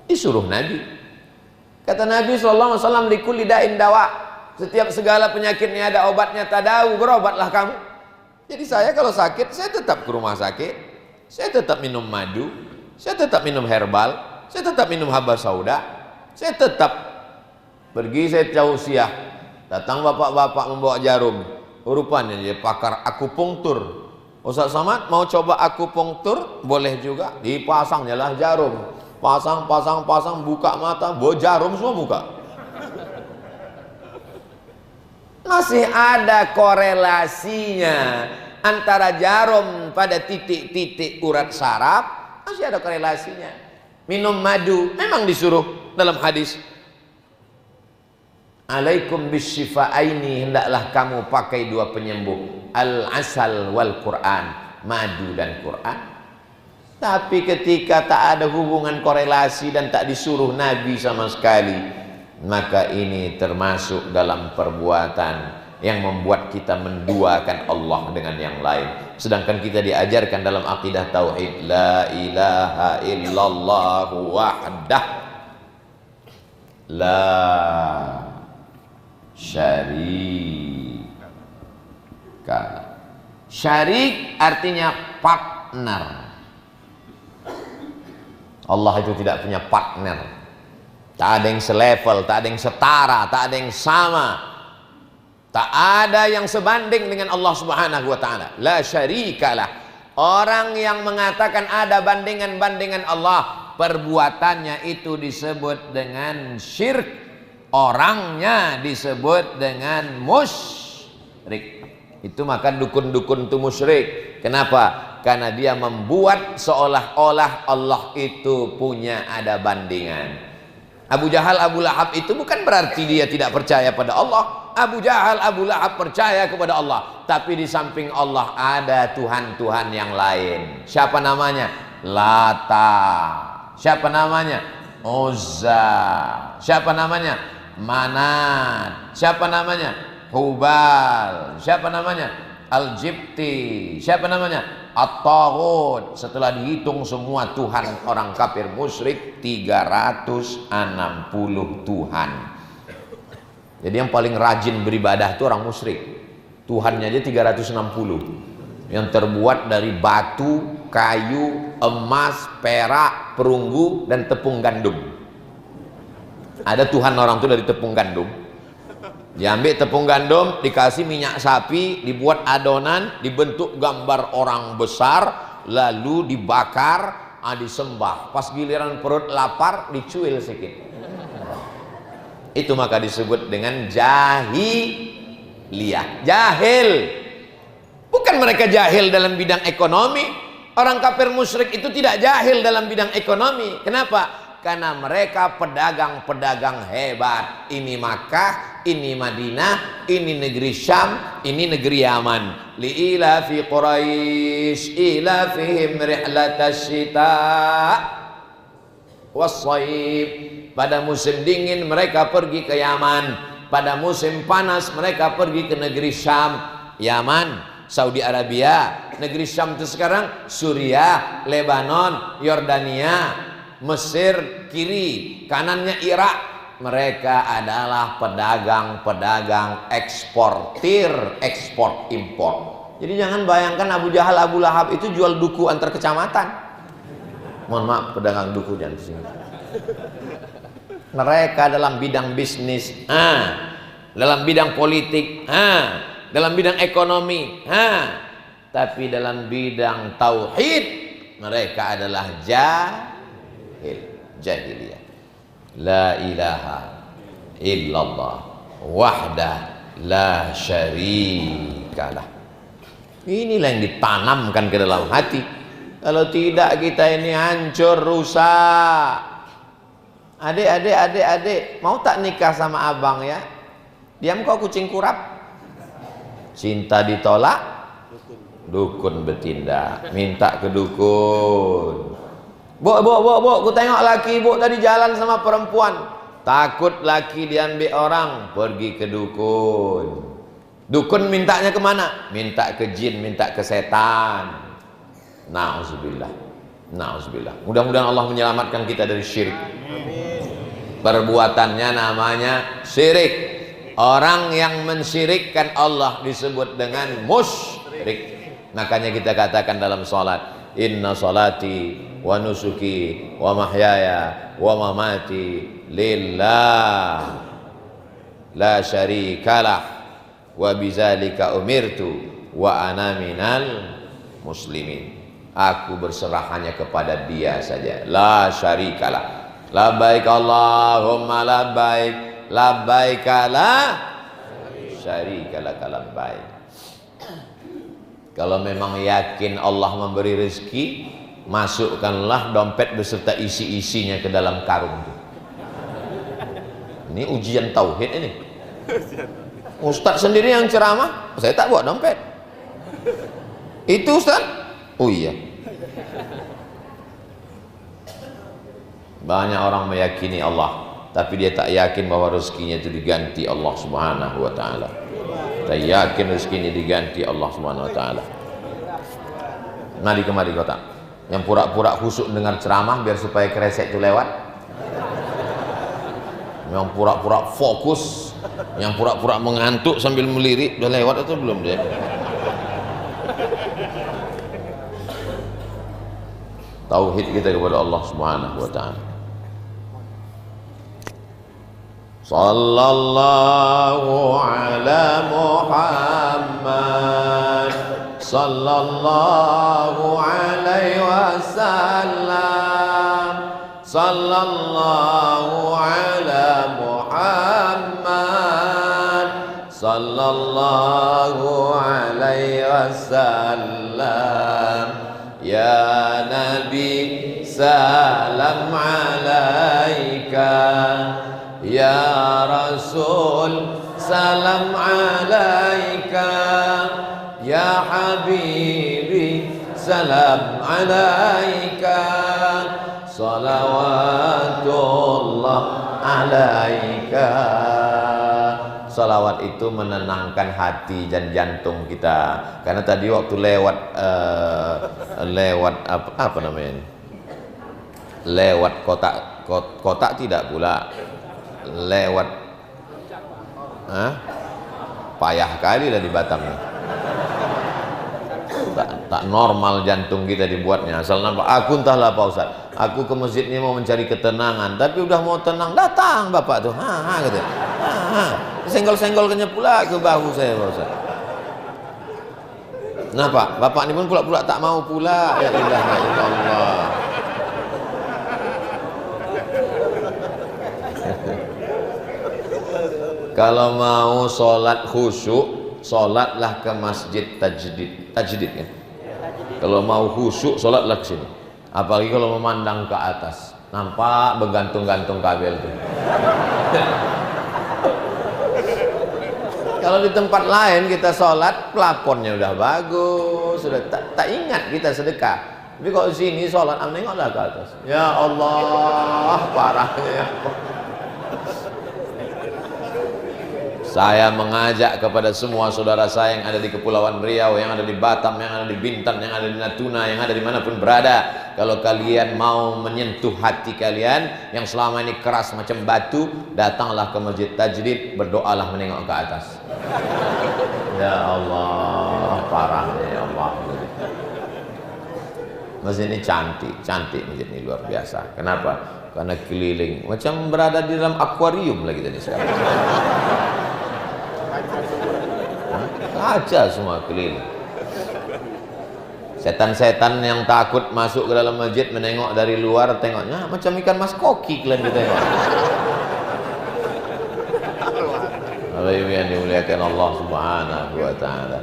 [SPEAKER 1] disuruh Nabi. Kata Nabi sallallahu alaihi wasallam, likulli da'in dawa. Setiap segala penyakitnya ada obatnya, tadawu, berobatlah kamu. Jadi saya kalau sakit, saya tetap ke rumah sakit, saya tetap minum madu, saya tetap minum herbal, saya tetap minum haba sauda, saya tetap pergi, saya tausiah. Datang bapak-bapak membawa jarum, rupanya dia pakar akupunktur. Ustaz Samad mau coba akupunktur? Boleh juga, dipasangnya lah jarum. Pasang, buka mata, bawa jarum semua buka. Masih ada korelasinya antara jarum pada titik-titik urat saraf, masih ada korelasinya. Minum madu memang disuruh dalam hadis. Alaikum bisyifa'aini, hendaklah kamu pakai dua penyembuh, al-asal wal Quran, madu dan Quran. Tapi ketika tak ada hubungan korelasi dan tak disuruh Nabi sama sekali, maka ini termasuk dalam perbuatan yang membuat kita menduakan Allah dengan yang lain. Sedangkan kita diajarkan dalam akidah tauhid, la ilaha illallah wahdah la syarika. Syarik artinya partner. Allah itu tidak punya partner. Tak ada yang selevel, tak ada yang setara, tak ada yang sama. Tak ada yang sebanding dengan Allah Subhanahu wa taala. La syarikalah. Orang yang mengatakan ada bandingan-bandingan Allah, perbuatannya itu disebut dengan syirik, orangnya disebut dengan musyrik. Itu maka dukun-dukun itu musyrik. Kenapa? Karena dia membuat seolah-olah Allah itu punya ada bandingan. Abu Jahal, Abu Lahab itu bukan berarti dia tidak percaya pada Allah. Abu Jahal, Abu Lahab percaya kepada Allah, tapi di samping Allah ada Tuhan-Tuhan yang lain. Siapa namanya? Lata. Siapa namanya? Uzza. Siapa namanya? Manat. Siapa namanya? Hubal. Siapa namanya? Al-Jibti. Siapa namanya? At-Taghut. Setelah dihitung semua Tuhan orang kafir musyrik, 360 Tuhan. Jadi yang paling rajin beribadah itu orang musyrik. Tuhannya aja 360, yang terbuat dari batu, kayu, emas, perak, perunggu, dan tepung gandum. Ada Tuhan orang itu dari tepung gandum. Diambil tepung gandum, dikasih minyak sapi, dibuat adonan, dibentuk gambar orang besar, lalu dibakar, disembah. Pas giliran perut lapar, dicuil sedikit. Itu maka disebut dengan jahiliyah. Jahil. Bukan mereka jahil dalam bidang ekonomi. Orang kafir musyrik itu tidak jahil dalam bidang ekonomi. Kenapa? Karena mereka pedagang-pedagang hebat. Ini Makkah, ini Madinah, ini negeri Syam, ini negeri Yaman. Li'ila fi Quraisy ila fihim rihlatasy syita was-shaib. Pada musim dingin mereka pergi ke Yaman. Pada musim panas mereka pergi ke negeri Syam. Yaman, Saudi Arabia. Negeri Syam itu sekarang Suriah, Lebanon, Yordania, Mesir kiri, kanannya Irak. Mereka adalah pedagang-pedagang eksportir, ekspor impor. Jadi jangan bayangkan Abu Jahal, Abu Lahab itu jual duku antar kecamatan. Mohon maaf, pedagang duku jangan kesini. Mereka dalam bidang bisnis, dalam bidang politik, dalam bidang ekonomi, tapi dalam bidang tauhid mereka adalah jahiliyah. La ilaha illallah wahdah la syarikalah. Inilah yang ditanamkan ke dalam hati. Kalau tidak kita ini hancur, rusak. Adik, mau tak nikah sama abang ya? Diam kau kucing kurap. Cinta ditolak, dukun bertindak, minta ke dukun. Bu, ku tengok laki bu tadi jalan sama perempuan. Takut laki diambil orang, pergi ke dukun. Dukun mintanya kemana? Minta ke jin, minta ke setan. Na'udzubillah. Mudah-mudahan Allah menyelamatkan kita dari syirik. Perbuatannya namanya syirik. Orang yang mensyirikkan Allah disebut dengan musyrik. Makanya kita katakan dalam salat, inna salati wa nusuki wa mahyaya wa mamati lillah la syarikalah wa bizalika umirtu wa ana minal muslimin. Aku berserah hanya kepada Dia saja, la syarikalah. Labbaik Allahumma labbaik, labbaik la syarikalah labbaik. Kalau memang yakin Allah memberi rezeki, masukkanlah dompet beserta isi-isinya ke dalam karung. Ini ujian tauhid ini. Ustadz sendiri yang ceramah, saya tak bawa dompet. Itu Ustadz? Oh iya. Banyak orang meyakini Allah, tapi dia tak yakin bahwa rezekinya itu diganti Allah Subhanahu wa taala. Kita yakin rezekinya diganti Allah Subhanahu wa taala. Mari kemari kota. Yang pura-pura khusyuk dengar ceramah biar supaya kresek itu lewat. Yang pura-pura fokus, yang pura-pura mengantuk sambil melirik, udah lewat atau belum dia? Tauhid kita kepada Allah Subhanahu wa taala. Sallallahu ala Muhammad sallallahu alaihi wasallam. Sallallahu ala Muhammad sallallahu alaihi wasallam. Ya Nabi salam alaika, ya Rasul salam alaika, ya Habibi salam alaika, salawatullah alaika. Salawat itu menenangkan hati dan jantung kita. Karena tadi waktu lewat apa namanya ini? Lewat kotak tidak pula. Lewat payah kali lah di Batam. Tak normal jantung kita dibuatnya. Asal nampak aku entahlah Pak Ustaz. Aku ke masjid ini mau mencari ketenangan, tapi udah mau tenang datang bapak tuh. Gitu. Senggol-senggol pula ke bahu saya Pak Ustaz. Kenapa? Bapak ini pun pula-pula tak mau pula. Ya ilaha illallah. Kalau mau sholat khusyuk, sholatlah ke masjid tajdid kan? Kalau mau khusyuk, sholatlah ke sini. Apalagi kalau memandang ke atas, nampak bergantung-gantung kabel tuh. Kalau di tempat lain kita sholat, plafonnya udah bagus, sudah tak ingat kita sedekah. Tapi kalau di sini sholat, nengoklah ke atas. Ya Allah, parahnya ya. Saya mengajak kepada semua saudara saya yang ada di Kepulauan Riau, yang ada di Batam, yang ada di Bintan, yang ada di Natuna, yang ada dimanapun berada. Kalau kalian mau menyentuh hati kalian yang selama ini keras macam batu, datanglah ke masjid tajdid, berdoalah menengok ke atas. Ya Allah, parahnya ya Allah. Masjid ini cantik masjid ini luar biasa. Kenapa? Karena keliling, macam berada di dalam akuarium lagi tadi sekarang. Kaca semua keliling. Setan-setan yang takut masuk ke dalam masjid menengok dari luar, tengoknya macam ikan mas koki kalian kita tengok. Kalau yang dimuliakan Allah Subhanahu wa taala.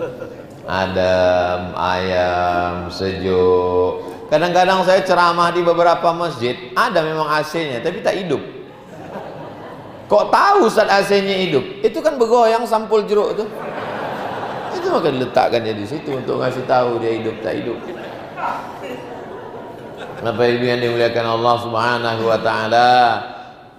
[SPEAKER 1] Adem, ayam, sejuk. Kadang-kadang saya ceramah di beberapa masjid, ada memang AC-nya tapi tak hidup. Kok tahu Ustaz AC-nya hidup? Itu kan bergoyang sampul jeruk tuh. Itu maka diletakkannya di situ untuk ngasih tahu dia hidup tak hidup. Bapak Ibu yang dimuliakan Allah Subhanahu wa taala,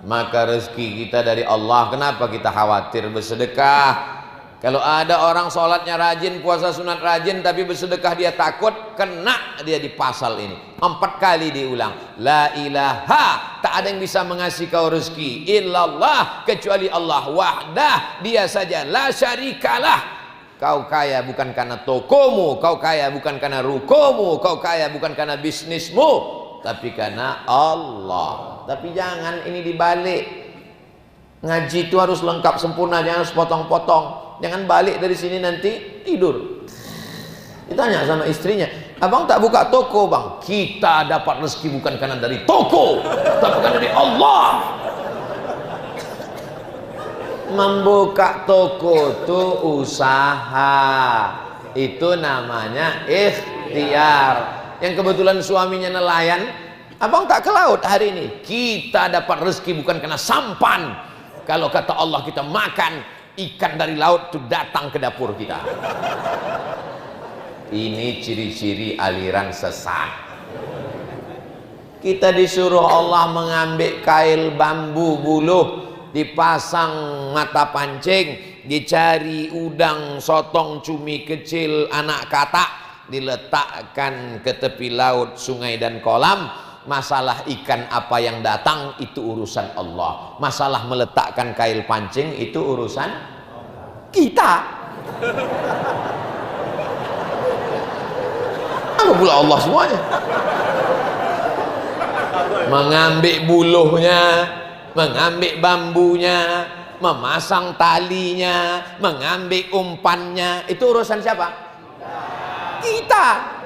[SPEAKER 1] maka rezeki kita dari Allah. Kenapa kita khawatir bersedekah? Kalau ada orang sholatnya rajin, puasa sunat rajin, tapi bersedekah dia takut, kena dia di pasal ini. 4 kali diulang. La ilaha, tak ada yang bisa mengasih kau rezeki illallah, kecuali Allah wahdah, dia saja, la syarikalah. Kau kaya bukan karena tokomu, kau kaya bukan karena rukomu, kau kaya bukan karena bisnismu, tapi karena Allah. Tapi jangan ini dibalik. Ngaji itu harus lengkap sempurna, jangan harus potong-potong. Jangan balik dari sini nanti tidur. Ditanya sama istrinya, abang tak buka toko bang? Kita dapat rezeki bukan karena dari toko, tapi bukan dari Allah. Membuka toko itu usaha, itu namanya ikhtiar. Yang kebetulan suaminya nelayan, abang tak ke laut hari ini. Kita dapat rezeki bukan karena sampan. Kalau kata Allah kita makan ikan dari laut itu datang ke dapur kita. Ini ciri-ciri aliran sesat. Kita disuruh Allah mengambil kail bambu buluh, dipasang mata pancing, dicari udang, sotong, cumi kecil, anak katak, diletakkan ke tepi laut, sungai dan kolam. Masalah ikan apa yang datang itu urusan Allah. Masalah meletakkan kail pancing itu urusan kita. Apa pula Allah semuanya? Mengambil buluhnya, mengambil bambunya, memasang talinya, mengambil umpannya, itu urusan siapa? Kita.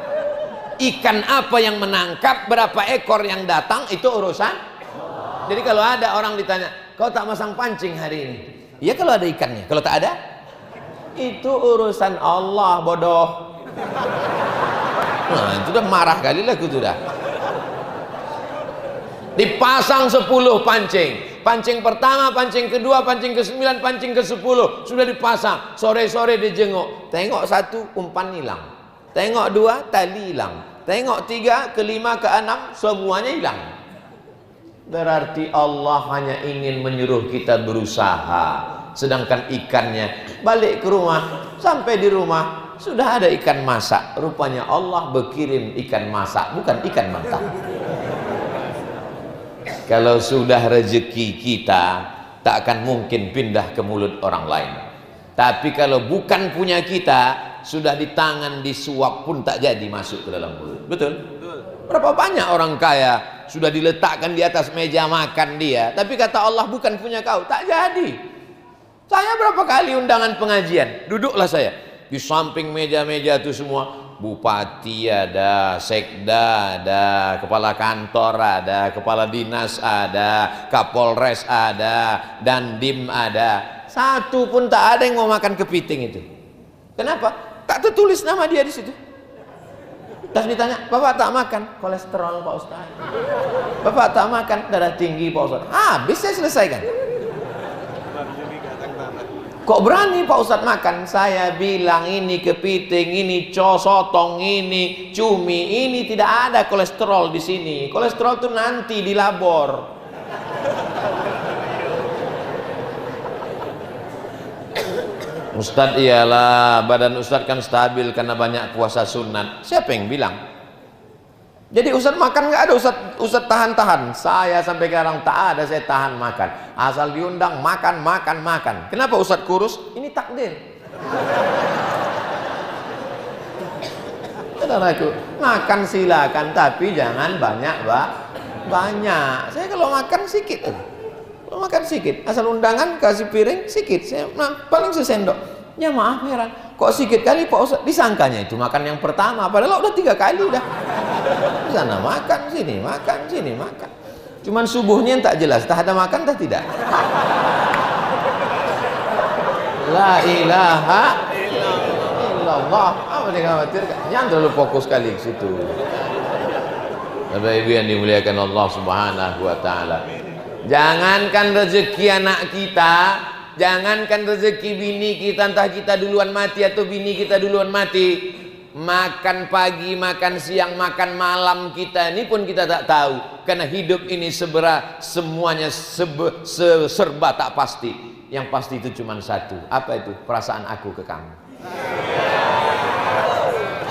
[SPEAKER 1] Ikan apa yang menangkap, berapa ekor yang datang, itu urusan. Jadi kalau ada orang ditanya, kau tak masang pancing hari ini? Ya kalau ada ikannya. Kalau tak ada, itu urusan Allah, bodoh. Nah itu udah marah kali lah, itu udah. Dipasang 10 pancing. Pancing pertama, pancing kedua, pancing ke-9, pancing ke-10 sudah dipasang. Sore-sore dijenguk, tengok 1 umpan hilang, tengok 2 tali hilang, tengok 3 ke-5 ke-6 semuanya hilang. Berarti Allah hanya ingin menyuruh kita berusaha, sedangkan ikannya balik ke rumah, sampai di rumah sudah ada ikan masak. Rupanya Allah berkirim ikan masak, bukan ikan mentah. Kalau sudah rezeki kita, tak akan mungkin pindah ke mulut orang lain. Tapi kalau bukan punya kita, sudah di tangan disuap pun tak jadi masuk ke dalam mulut. Betul? Berapa banyak orang kaya sudah diletakkan di atas meja makan dia, tapi kata Allah bukan punya kau, tak jadi. Saya berapa kali undangan pengajian, duduklah saya di samping meja-meja itu semua. Bupati ada, sekda ada, kepala kantor ada, kepala dinas ada, kapolres ada, dandim ada. Satu pun tak ada yang mau makan kepiting itu. Kenapa? Tak tertulis nama dia di situ. Terus ditanya, bapak tak makan? Kolesterol Pak Ustaz. Bapak tak makan? Darah tinggi Pak Ustaz. Habis saya selesaikan. Kok berani Pak Ustadz makan? Saya bilang ini kepiting, ini sotong, ini cumi, ini tidak ada kolesterol di sini. Kolesterol itu nanti di labor. Ustadz iyalah, badan Ustadz kan stabil karena banyak puasa sunat. Siapa yang bilang? Jadi Ustadz makan nggak ada, Ustadz tahan-tahan. Saya sampai sekarang tak ada saya tahan makan. Asal diundang makan. Kenapa Ustadz kurus? Ini takdir. Saudaraku, makan silakan tapi jangan banyak, Pak. Banyak. Saya kalau makan sedikit. Kalau makan sedikit, asal undangan kasih piring sedikit. Saya paling sesendok. Ya maaf heran, Kok sikit kali Pak Ustaz? Disangkanya itu makan yang pertama, padahal udah 3 kali dah. Di sana makan, sini makan, sini makan. Cuman subuhnya yang tak jelas, tak ada makan tak tidak. La ilaha illallah. Apa dikhawatirkan? Jangan terlalu fokus kali ke situ. Bapak Ibu yang dimuliakan Allah Subhanahu wa taala. Jangankan rezeki anak kita, jangankan rezeki bini kita, entah kita duluan mati atau bini kita duluan mati, makan pagi, makan siang, makan malam kita ini pun kita tak tahu, karena hidup ini semuanya serba tak pasti. Yang pasti itu cuma satu. Apa itu? Perasaan aku ke kamu.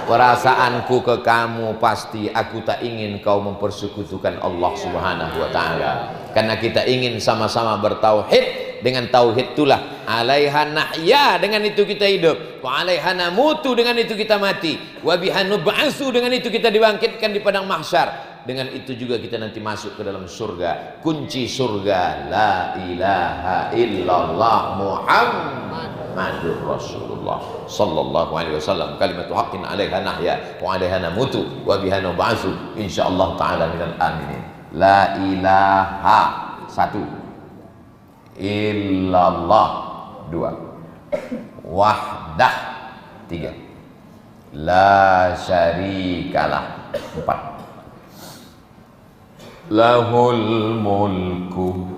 [SPEAKER 1] Perasaanku ke kamu pasti aku tak ingin kau mempersekutukan Allah Subhanahu wa taala. Karena kita ingin sama-sama bertauhid. Dengan tauhid itulah alaiha nahya, dengan itu kita hidup, wa alaiha namutu, dengan itu kita mati, wa biha nub'atsu, dengan itu kita dibangkitkan di padang mahsyar, dengan itu juga kita nanti masuk ke dalam surga. Kunci surga la ilaha illallah Muhammadur Rasulullah sallallahu alaihi wasallam, kalimatu haqqin alaiha nahya wa alaiha namutu wa biha nub'atsu insyaallah taala minal aminin. La ilaha, 1, illallah, 2, wahdah, 3, la syarikalah, 4, lahul mulku,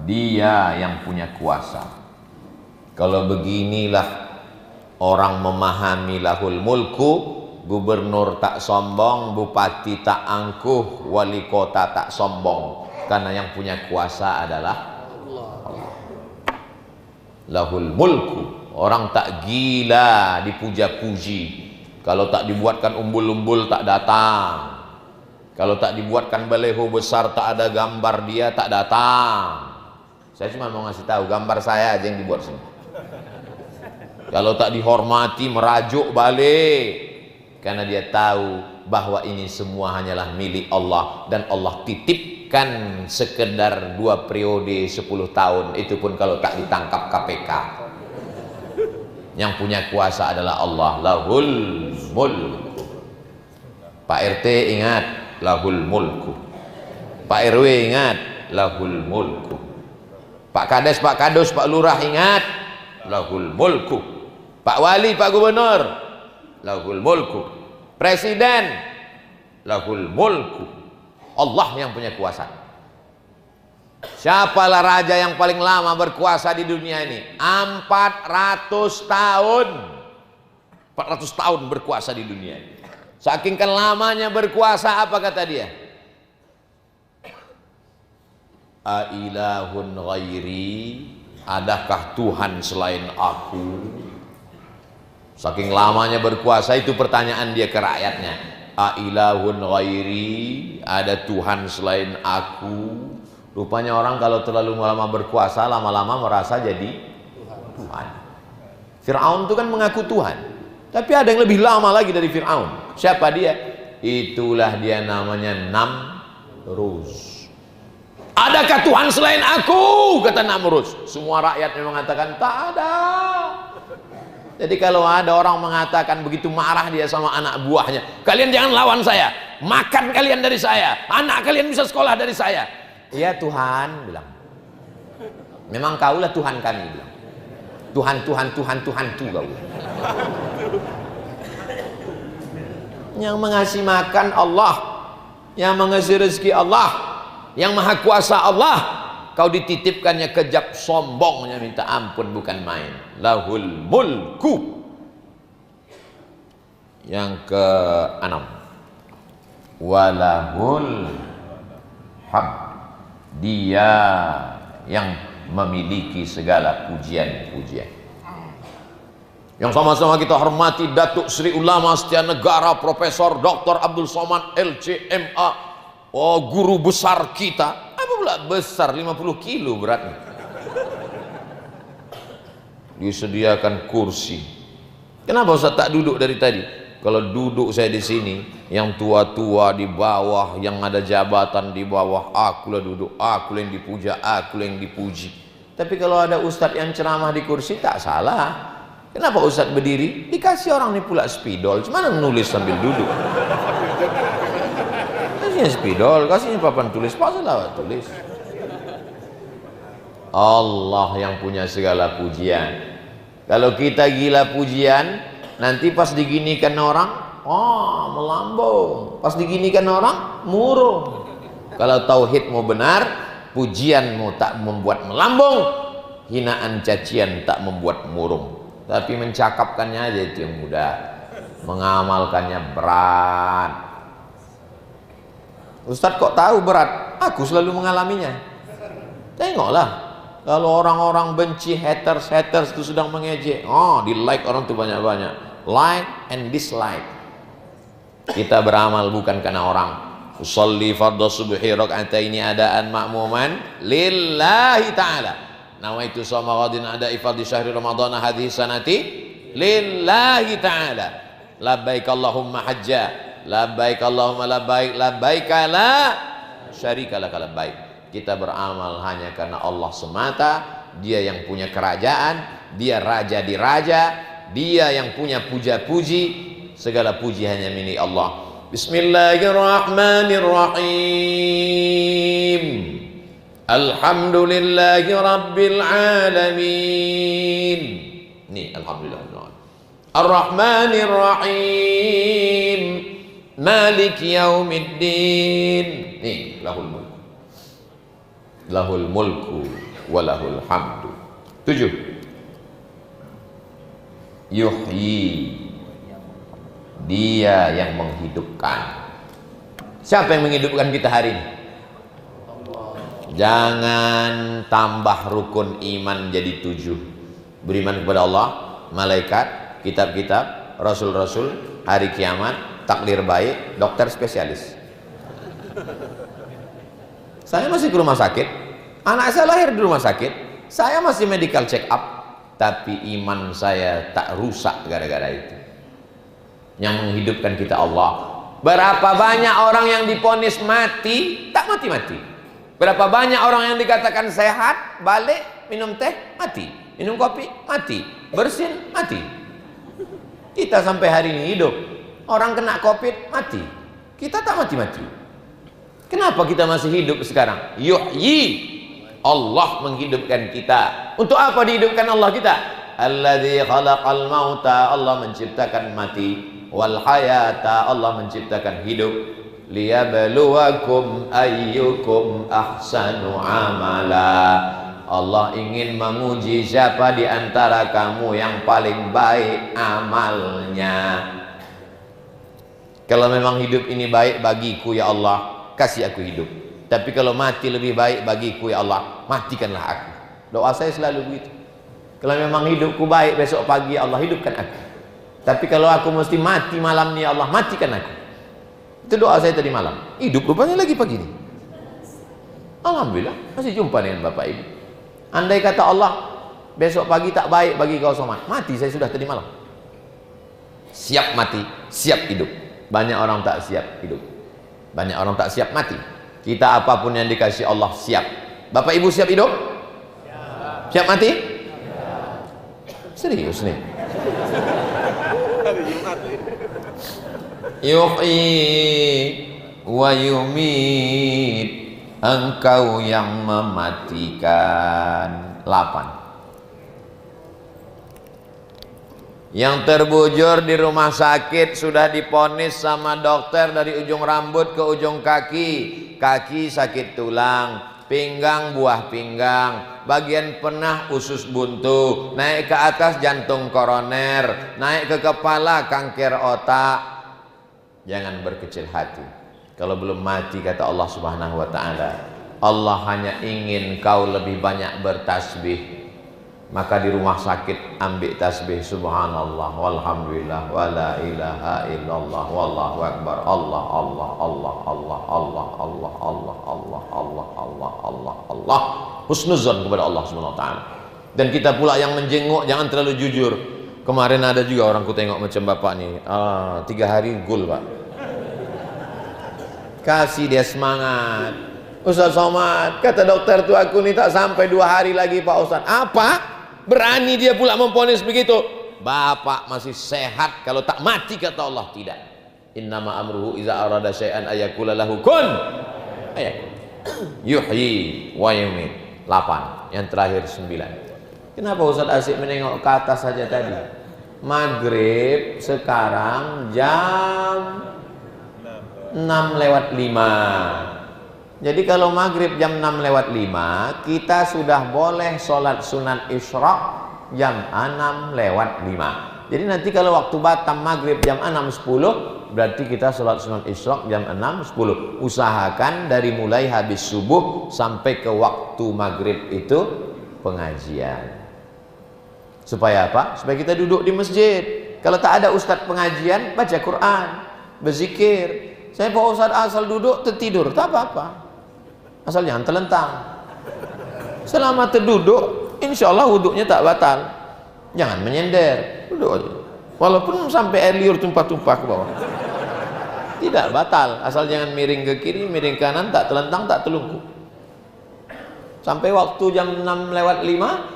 [SPEAKER 1] dia yang punya kuasa. Kalau beginilah orang memahami lahul mulku, gubernur tak sombong, bupati tak angkuh, wali kota tak sombong, karena yang punya kuasa adalah Allah. Lahul mulku, orang tak gila dipuja-puji. Kalau tak dibuatkan umbul-umbul tak datang, kalau tak dibuatkan baleho besar tak ada gambar dia tak datang. Saya cuma mau ngasih tahu, gambar saya aja yang dibuat sini. Kalau tak dihormati merajuk balik, karena dia tahu bahwa ini semua hanyalah milik Allah, dan Allah titipkan sekedar 2 periode 10 tahun, itu pun kalau tak ditangkap KPK. Yang punya kuasa adalah Allah. Lahul mulku. Pak RT ingat, lahul mulku. Pak RW ingat, lahul mulku. Pak Kades, Pak Kadus, Pak Lurah ingat, lahul mulku. Pak Wali, Pak Gubernur, lahul mulku. Presiden, lahul mulku. Allah yang punya kuasa. Siapalah raja yang paling lama berkuasa di dunia ini? 400 tahun. 400 tahun berkuasa di dunia ini. Saking kan lamanya berkuasa, apa kata dia? Ailahun ghairi, adakah Tuhan selain aku? Saking lamanya berkuasa, itu pertanyaan dia ke rakyatnya. Ailahun ghairi, ada Tuhan selain aku? Rupanya orang kalau terlalu lama berkuasa, lama-lama merasa jadi Tuhan. Fir'aun itu kan mengaku Tuhan, tapi ada yang lebih lama lagi dari Fir'aun. Siapa dia? Itulah dia, namanya Namrus. Adakah Tuhan selain aku? Kata Namrus. Semua rakyatnya mengatakan tak ada. Jadi kalau ada orang mengatakan begitu, marah dia sama anak buahnya, kalian jangan lawan saya, makan kalian dari saya, anak kalian bisa sekolah dari saya. Iya Tuhan, bilang. Memang kaulah Tuhan kami, bilang. Tuhan tuh kau. Yang mengasih makan Allah, yang mengasih rezeki Allah, yang maha kuasa Allah, kau dititipkannya kejap, sombongnya minta ampun bukan main. Lahul mulku. Yang ke-6, walahul hamd, dia yang memiliki segala pujian-pujian. Yang sama-sama kita hormati Datuk Sri Ulama Setia Negara Profesor Dr. Abdul Somad LCMA, guru besar kita. Apa pula besar, 50 kilo beratnya. Disediakan kursi. Kenapa Ustaz tak duduk dari tadi? Kalau duduk saya di sini, yang tua-tua di bawah, yang ada jabatan di bawah, akulah duduk, aku yang dipuja, aku yang dipuji. Tapi kalau ada ustadz yang ceramah di kursi tak salah. Kenapa ustadz berdiri? Dikasih orang ini pula spidol. Cuman menulis sambil duduk. Kasihnya spidol, kasihnya papan tulis, pasalah tulis. Allah yang punya segala pujian. Kalau kita gila pujian, nanti pas diginikan orang, oh melambung. Pas diginikan orang, murung. Kalau tauhidmu benar, pujianmu tak membuat melambung, hinaan cacian tak membuat murung. Tapi mencakapkannya aja itu yang mudah, mengamalkannya berat. Ustadz kok tahu berat? Aku selalu mengalaminya. Tengoklah. Kalau orang-orang benci, haters itu sedang mengejek, oh di like orang tuh banyak-banyak, like and dislike. Kita beramal bukan karena orang. Usolli fardhu subhi raka'ataini adaan ma'muman lillahi ta'ala. Nawaitu shoma ghadin ada ifadhi syahri ramadhan hadhihi sanati lillahi ta'ala. Labbaik Allahumma hajja, labbaik Allahumma labbaik, labbaik la syarika laka labbaik. Kita beramal hanya karena Allah semata. Dia yang punya kerajaan, dia raja di raja, dia yang punya puja-puji. Segala puji hanya milik Allah. Bismillahirrahmanirrahim. Alhamdulillahi rabbil alamin. Nih alhamdulillah. Ar-Rahmanir-Rahim. Malik yaumiddin. Nih lahul mulk. Lahul mulku walahul hamdu. 7. Yuhyi, dia yang menghidupkan. Siapa yang menghidupkan kita hari ini? Jangan tambah rukun iman jadi 7. Beriman kepada Allah, malaikat, kitab-kitab, rasul-rasul, hari kiamat, takdir baik, dokter spesialis. Saya masih ke rumah sakit, anak saya lahir di rumah sakit, saya masih medical check up, tapi iman saya tak rusak gara-gara itu. Yang menghidupkan kita Allah. Berapa banyak orang yang diponis mati, tak mati-mati. Berapa banyak orang yang dikatakan sehat, balik, minum teh, mati. Minum kopi, mati. Bersin, mati. Kita sampai hari ini hidup. Orang kena COVID, mati. Kita tak mati-mati. Kenapa kita masih hidup sekarang? Yuhyi, Allah menghidupkan kita. Untuk apa dihidupkan Allah kita? Alladzi khalaqal mauta, Allah menciptakan mati. Wal hayata, Allah menciptakan hidup. Liyabluwakum ayyukum ahsanu amala. Allah ingin menguji siapa di antara kamu yang paling baik amalnya. Kalau memang hidup ini baik bagiku ya Allah, kasih aku hidup. Tapi kalau mati lebih baik bagiku ya Allah, matikanlah aku. Doa saya selalu begitu. Kalau memang hidupku baik, besok pagi ya Allah hidupkan aku. Tapi kalau aku mesti mati malam ini ya Allah, matikan aku. Itu doa saya tadi malam. Hidup rupanya lagi pagi ini. Alhamdulillah masih jumpa dengan Bapak Ibu. Andai kata Allah besok pagi tak baik bagi kau Somad, mati saya sudah tadi malam. Siap mati, siap hidup. Banyak orang tak siap hidup, banyak orang tak siap mati. Kita apapun yang dikasih Allah siap. Bapak Ibu siap hidup? Siap, siap mati? Siap. Serius nih. Yuhyi wa yumit, engkau yang mematikan. 8. Yang terbujur di rumah sakit sudah diponis sama dokter dari ujung rambut ke ujung kaki. Kaki sakit tulang, pinggang buah pinggang, bagian penah usus buntu, naik ke atas jantung koroner, naik ke kepala kanker otak. Jangan berkecil hati. Kalau belum mati kata Allah Subhanahu wa taala, Allah hanya ingin kau lebih banyak bertasbih. Maka di rumah sakit ambil tasbih subhanallah walhamdulillah wala ilaha illallah wallahu akbar. Allah Allah Allah Allah Allah Allah Allah Allah Allah Allah Allah Allah. Husnuzon kepada Allah Subhanahu wa taala. Dan kita pula yang menjenguk jangan terlalu jujur. Kemarin ada juga orang ku tengok macam bapak nih, 3 hari gul pak. Kasih dia semangat. Ustaz Somad, kata dokter tuh aku nih tak sampai 2 hari lagi Pak Ustaz. Apa? Berani dia pula memponis begitu? Bapak masih sehat, kalau tak mati kata Allah. Tidak. Innama amruhu iza arada syai'an ayakula lahu kun ayakun. Yuhyi wa yumit. 8. Yang terakhir 9. Kenapa Ustaz asyik menengok ke atas saja tadi? Maghrib sekarang jam 6:05. Jadi kalau maghrib jam 6:05, kita sudah boleh sholat sunat isyraq jam 6:05. Jadi nanti kalau waktu Batam maghrib jam 6:10, berarti kita sholat sunat isyraq jam 6:10. Usahakan dari mulai habis subuh sampai ke waktu maghrib itu pengajian. Supaya apa? Supaya kita duduk di masjid. Kalau tak ada ustadz pengajian, baca Quran, berzikir. Saya Pak Ustadz asal duduk tertidur, tak apa-apa. Asal jangan terlentang. Selama terduduk, insya Allah wuduknya tak batal. Jangan menyender, duduk aja. Walaupun sampai air liur tumpah-tumpah ke bawah, tidak batal. Asal jangan miring ke kiri, miring ke kanan, tak terlentang, tak telungkup. Sampai waktu jam 6:05,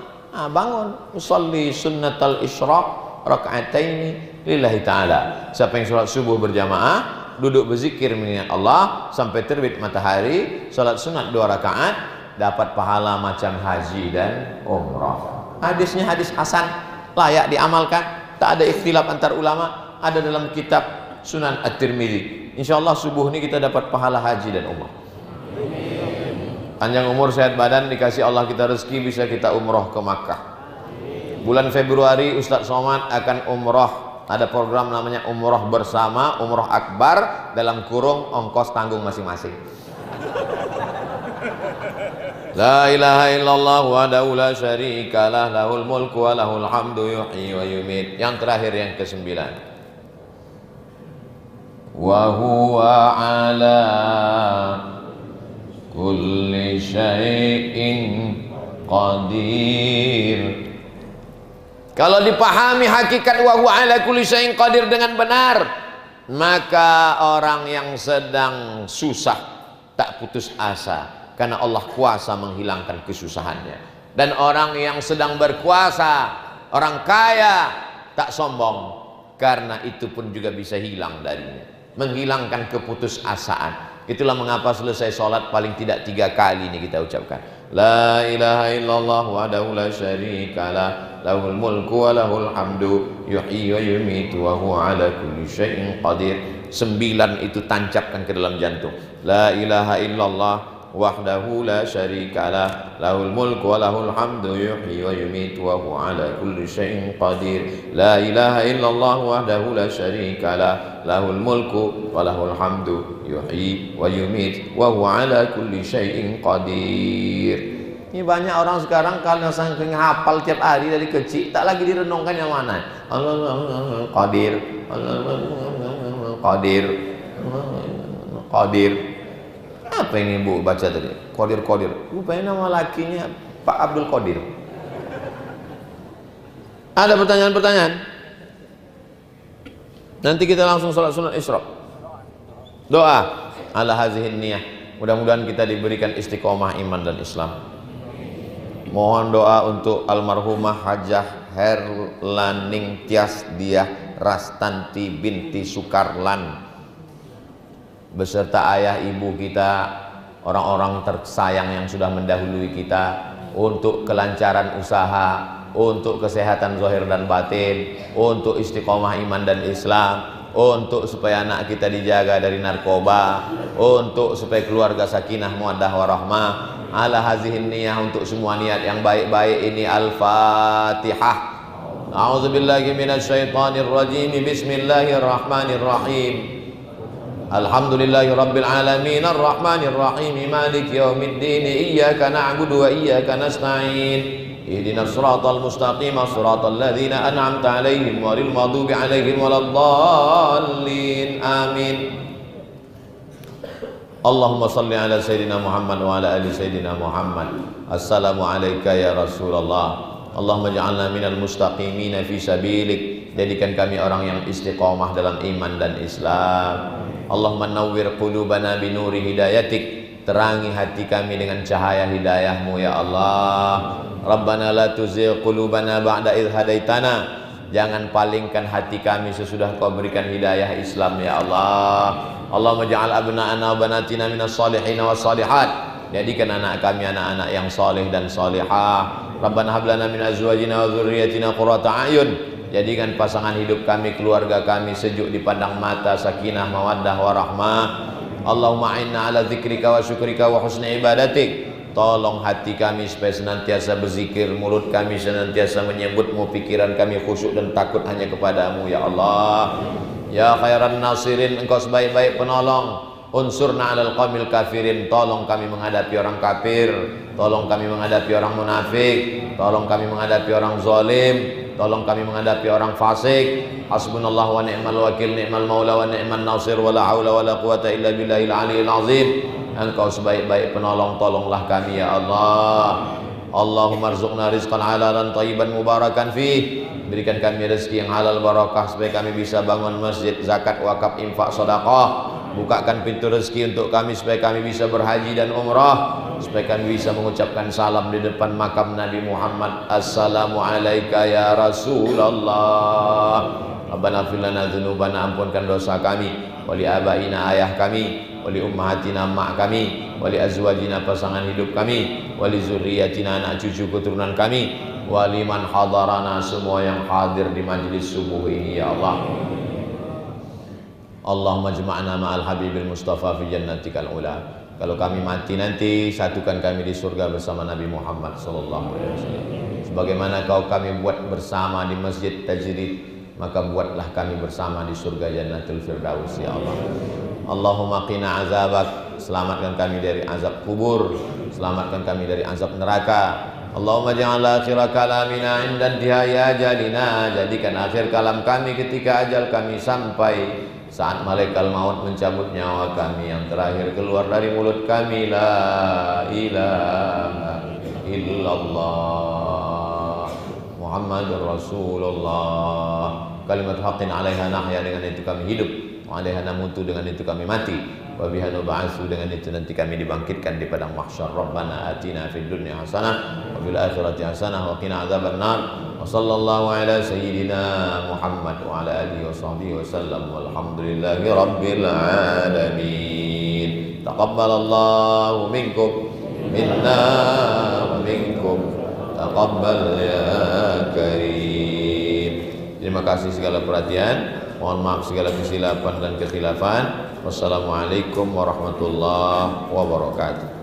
[SPEAKER 1] bangun. Usalli sunnatal isyraq raka'ataini lillahi ta'ala. Siapa yang sholat subuh berjamaah, duduk berzikir mengingat Allah sampai terbit matahari, salat sunat 2 rakaat, dapat pahala macam haji dan umrah. Hadisnya hadis hasan, layak diamalkan, tak ada ikhtilaf antar ulama, ada dalam kitab Sunan At-Tirmidzi. Insyaallah subuh ini kita dapat pahala haji dan umrah. Panjang umur, sehat badan, dikasih Allah kita rezeki, bisa kita umrah ke Makkah. Bulan Februari Ustaz Somad akan umrah. Ada program namanya umroh bersama, umroh akbar, dalam kurung ongkos tanggung masing-masing. La ilaha illallah wahdahu la syarikalah, lahul mulku wa lahul hamdu yuhyi wa yumit. Yang terakhir yang ke-9. Wa huwa ala kulli syai'in qadir. Kalau dipahami hakikat wa huwa ala kulli syai'in qadir dengan benar, maka orang yang sedang susah tak putus asa karena Allah kuasa menghilangkan kesusahannya. Dan orang yang sedang berkuasa, orang kaya, tak sombong karena itu pun juga bisa hilang darinya, menghilangkan keputusasaan. Itulah mengapa selesai sholat paling tidak 3 kali ini kita ucapkan la ilaha illallah wahdahu la syarikalah, lahul mulku wa lahul hamdu yuhyi wa yumitu wa huwa ala kulli syai'in qadir. 9 itu tancapkan ke dalam jantung. La ilaha illallah wahdahu la syarikalah, lahul mulku wa lahul hamdu yuhyi wa yumitu wa huwa ala kulli syai'in qadir. La ilaha illallah wahdahu la syarikalah, lahul mulku wa lahul hamdu yuhyi wa yumitu wa huwa ala kulli syai'in qadir. Ini banyak orang sekarang kalau saking hafal tiap hari dari kecil, tak lagi direnungkan yang mana. Qadir, Qadir, Qadir. Apa ini Bu baca tadi? Qadir, Qadir. Rupanya nama lakinya Pak Abdul Qadir. Ada pertanyaan-pertanyaan? Nanti kita langsung sholat sunat isyraq. Doa ala hazihin niyah. Mudah-mudahan kita diberikan istiqomah iman dan Islam. Mohon doa untuk almarhumah Hajah Herlaning Tias Diah Rastanti binti Sukarlan beserta ayah ibu kita, orang-orang tersayang yang sudah mendahului kita, untuk kelancaran usaha, untuk kesehatan zahir dan batin, untuk istiqomah iman dan Islam, untuk supaya anak kita dijaga dari narkoba, untuk supaya keluarga sakinah mawaddah warahmah. Ala hazihin niyah, untuk semua niat yang baik-baik ini. Al-Fatihah. A'udzubillahi minasyaitonir rajim. Bismillahirrahmanirrahim. Alhamdulillahi rabbil alamin, arrahmanir rahim, maliki yaumiddin, iyyaka na'budu wa iyyaka nasta'in, ihdinas siratal mustaqim, siratal ladzina an'amta 'alaihim ghairil maghdubi 'alaihim waladdallin. Amin. Allahumma salli ala sayyidina Muhammad wa ala ali sayyidina Muhammad. Assalamu alayka ya Rasulullah. Allahumma ja'alna minal mustaqimina fi sabilik. Jadikan kami orang yang istiqomah dalam iman dan Islam. Allahumma nawwir qulubana binuri hidayatik. terangi hati kami dengan cahaya hidayah-Mu ya Allah. Rabbana la tuzigh qulubana ba'da idh hadaitana, jangan palingkan hati kami sesudah Kau berikan hidayah Islam ya Allah. Allahumma ja'al abna'ana wa banatina minas salihin was salihat, jadikan anak kami anak-anak yang saleh dan salihah. Rabbana hab lana min azwajina wa dzurriyyatina qurrata a'yun, jadikan pasangan hidup kami, keluarga kami sejuk dipandang mata, sakinah, mawaddah, warahmah. Allahumma a'inna ala dzikrika wa syukrika wa husni ibadatik, tolong hati kami supaya senantiasa berzikir, mulut kami senantiasa menyebut-Mu, pikiran kami khusyuk dan takut hanya kepada-Mu ya Allah. Ya khairan nasirin, Engkau sebaik-baik penolong. Unsurna alal qaumil kafirin, tolong kami menghadapi orang kafir, tolong kami menghadapi orang munafik, tolong kami menghadapi orang zalim, tolong kami menghadapi orang fasik. Hasbunallahu wa ni'mal wakil, ni'mal maula wa ni'man nasir, wa la haula wa la quwata illa billahil aliyil azim. Engkau sebaik-baik penolong, tolonglah kami ya Allah. Allahumma arzuqna rizqan halalan thayyiban mubarakan fih, berikan kami rezeki yang halal barakah supaya kami bisa bangun masjid, zakat, wakaf, infak, sedekah. Bukakan pintu rezeki untuk kami supaya kami bisa berhaji dan umrah, supaya kami bisa mengucapkan salam di depan makam Nabi Muhammad. Assalamu alayka ya Rasulullah. Rabbana fir lana dzunubana, ampunkan dosa kami, wali abaina, ayah kami, wali ummahatina, mak kami, wali azwajina, pasangan hidup kami, wali zurriyatina, anak cucu keturunan kami, wali man hadarana, semua yang hadir di majlis subuh ini ya Allah. Allahumma jma'na ma'al habibil mustafa fi jannatikal ula. Kalau kami mati nanti, satukan kami di surga bersama Nabi Muhammad sallallahu alaihi wasallam. Sebagaimana Kau kami buat bersama di Masjid Tajrid, maka buatlah kami bersama di surga Jannatul Firdaus ya Allah. Allahumma qina azabak, selamatkan kami dari azab kubur, selamatkan kami dari azab neraka. Allahumma ja'al akhir kalamina inda intihai ajalina, jadikan akhir kalam kami ketika ajal kami sampai, saat malaikat maut mencabut nyawa kami, yang terakhir keluar dari mulut kami la ilaha illallah Muhammadur Rasulullah. Kalimat haqqin 'alaiha nahya, dengan itu kami hidup, wa 'alaiha namutu, dengan itu kami mati, wa biha nub'atsu, dengan itu nanti kami dibangkitkan di padang mahsyar. Rabbana atina fid dunya hasanah wa fil akhirati hasanah wa qina adzabannar. Wa sallallahu ala sayyidina Muhammad wa ala alihi wa sahbihi wa sallam, walhamdulillahi rabbil alamin. Taqabbalallahu minkum minna wa minkum, taqabbal ya karim. Terima kasih segala perhatian, mohon maaf segala kesilapan dan kekhilafan. Wassalamualaikum warahmatullahi wabarakatuh.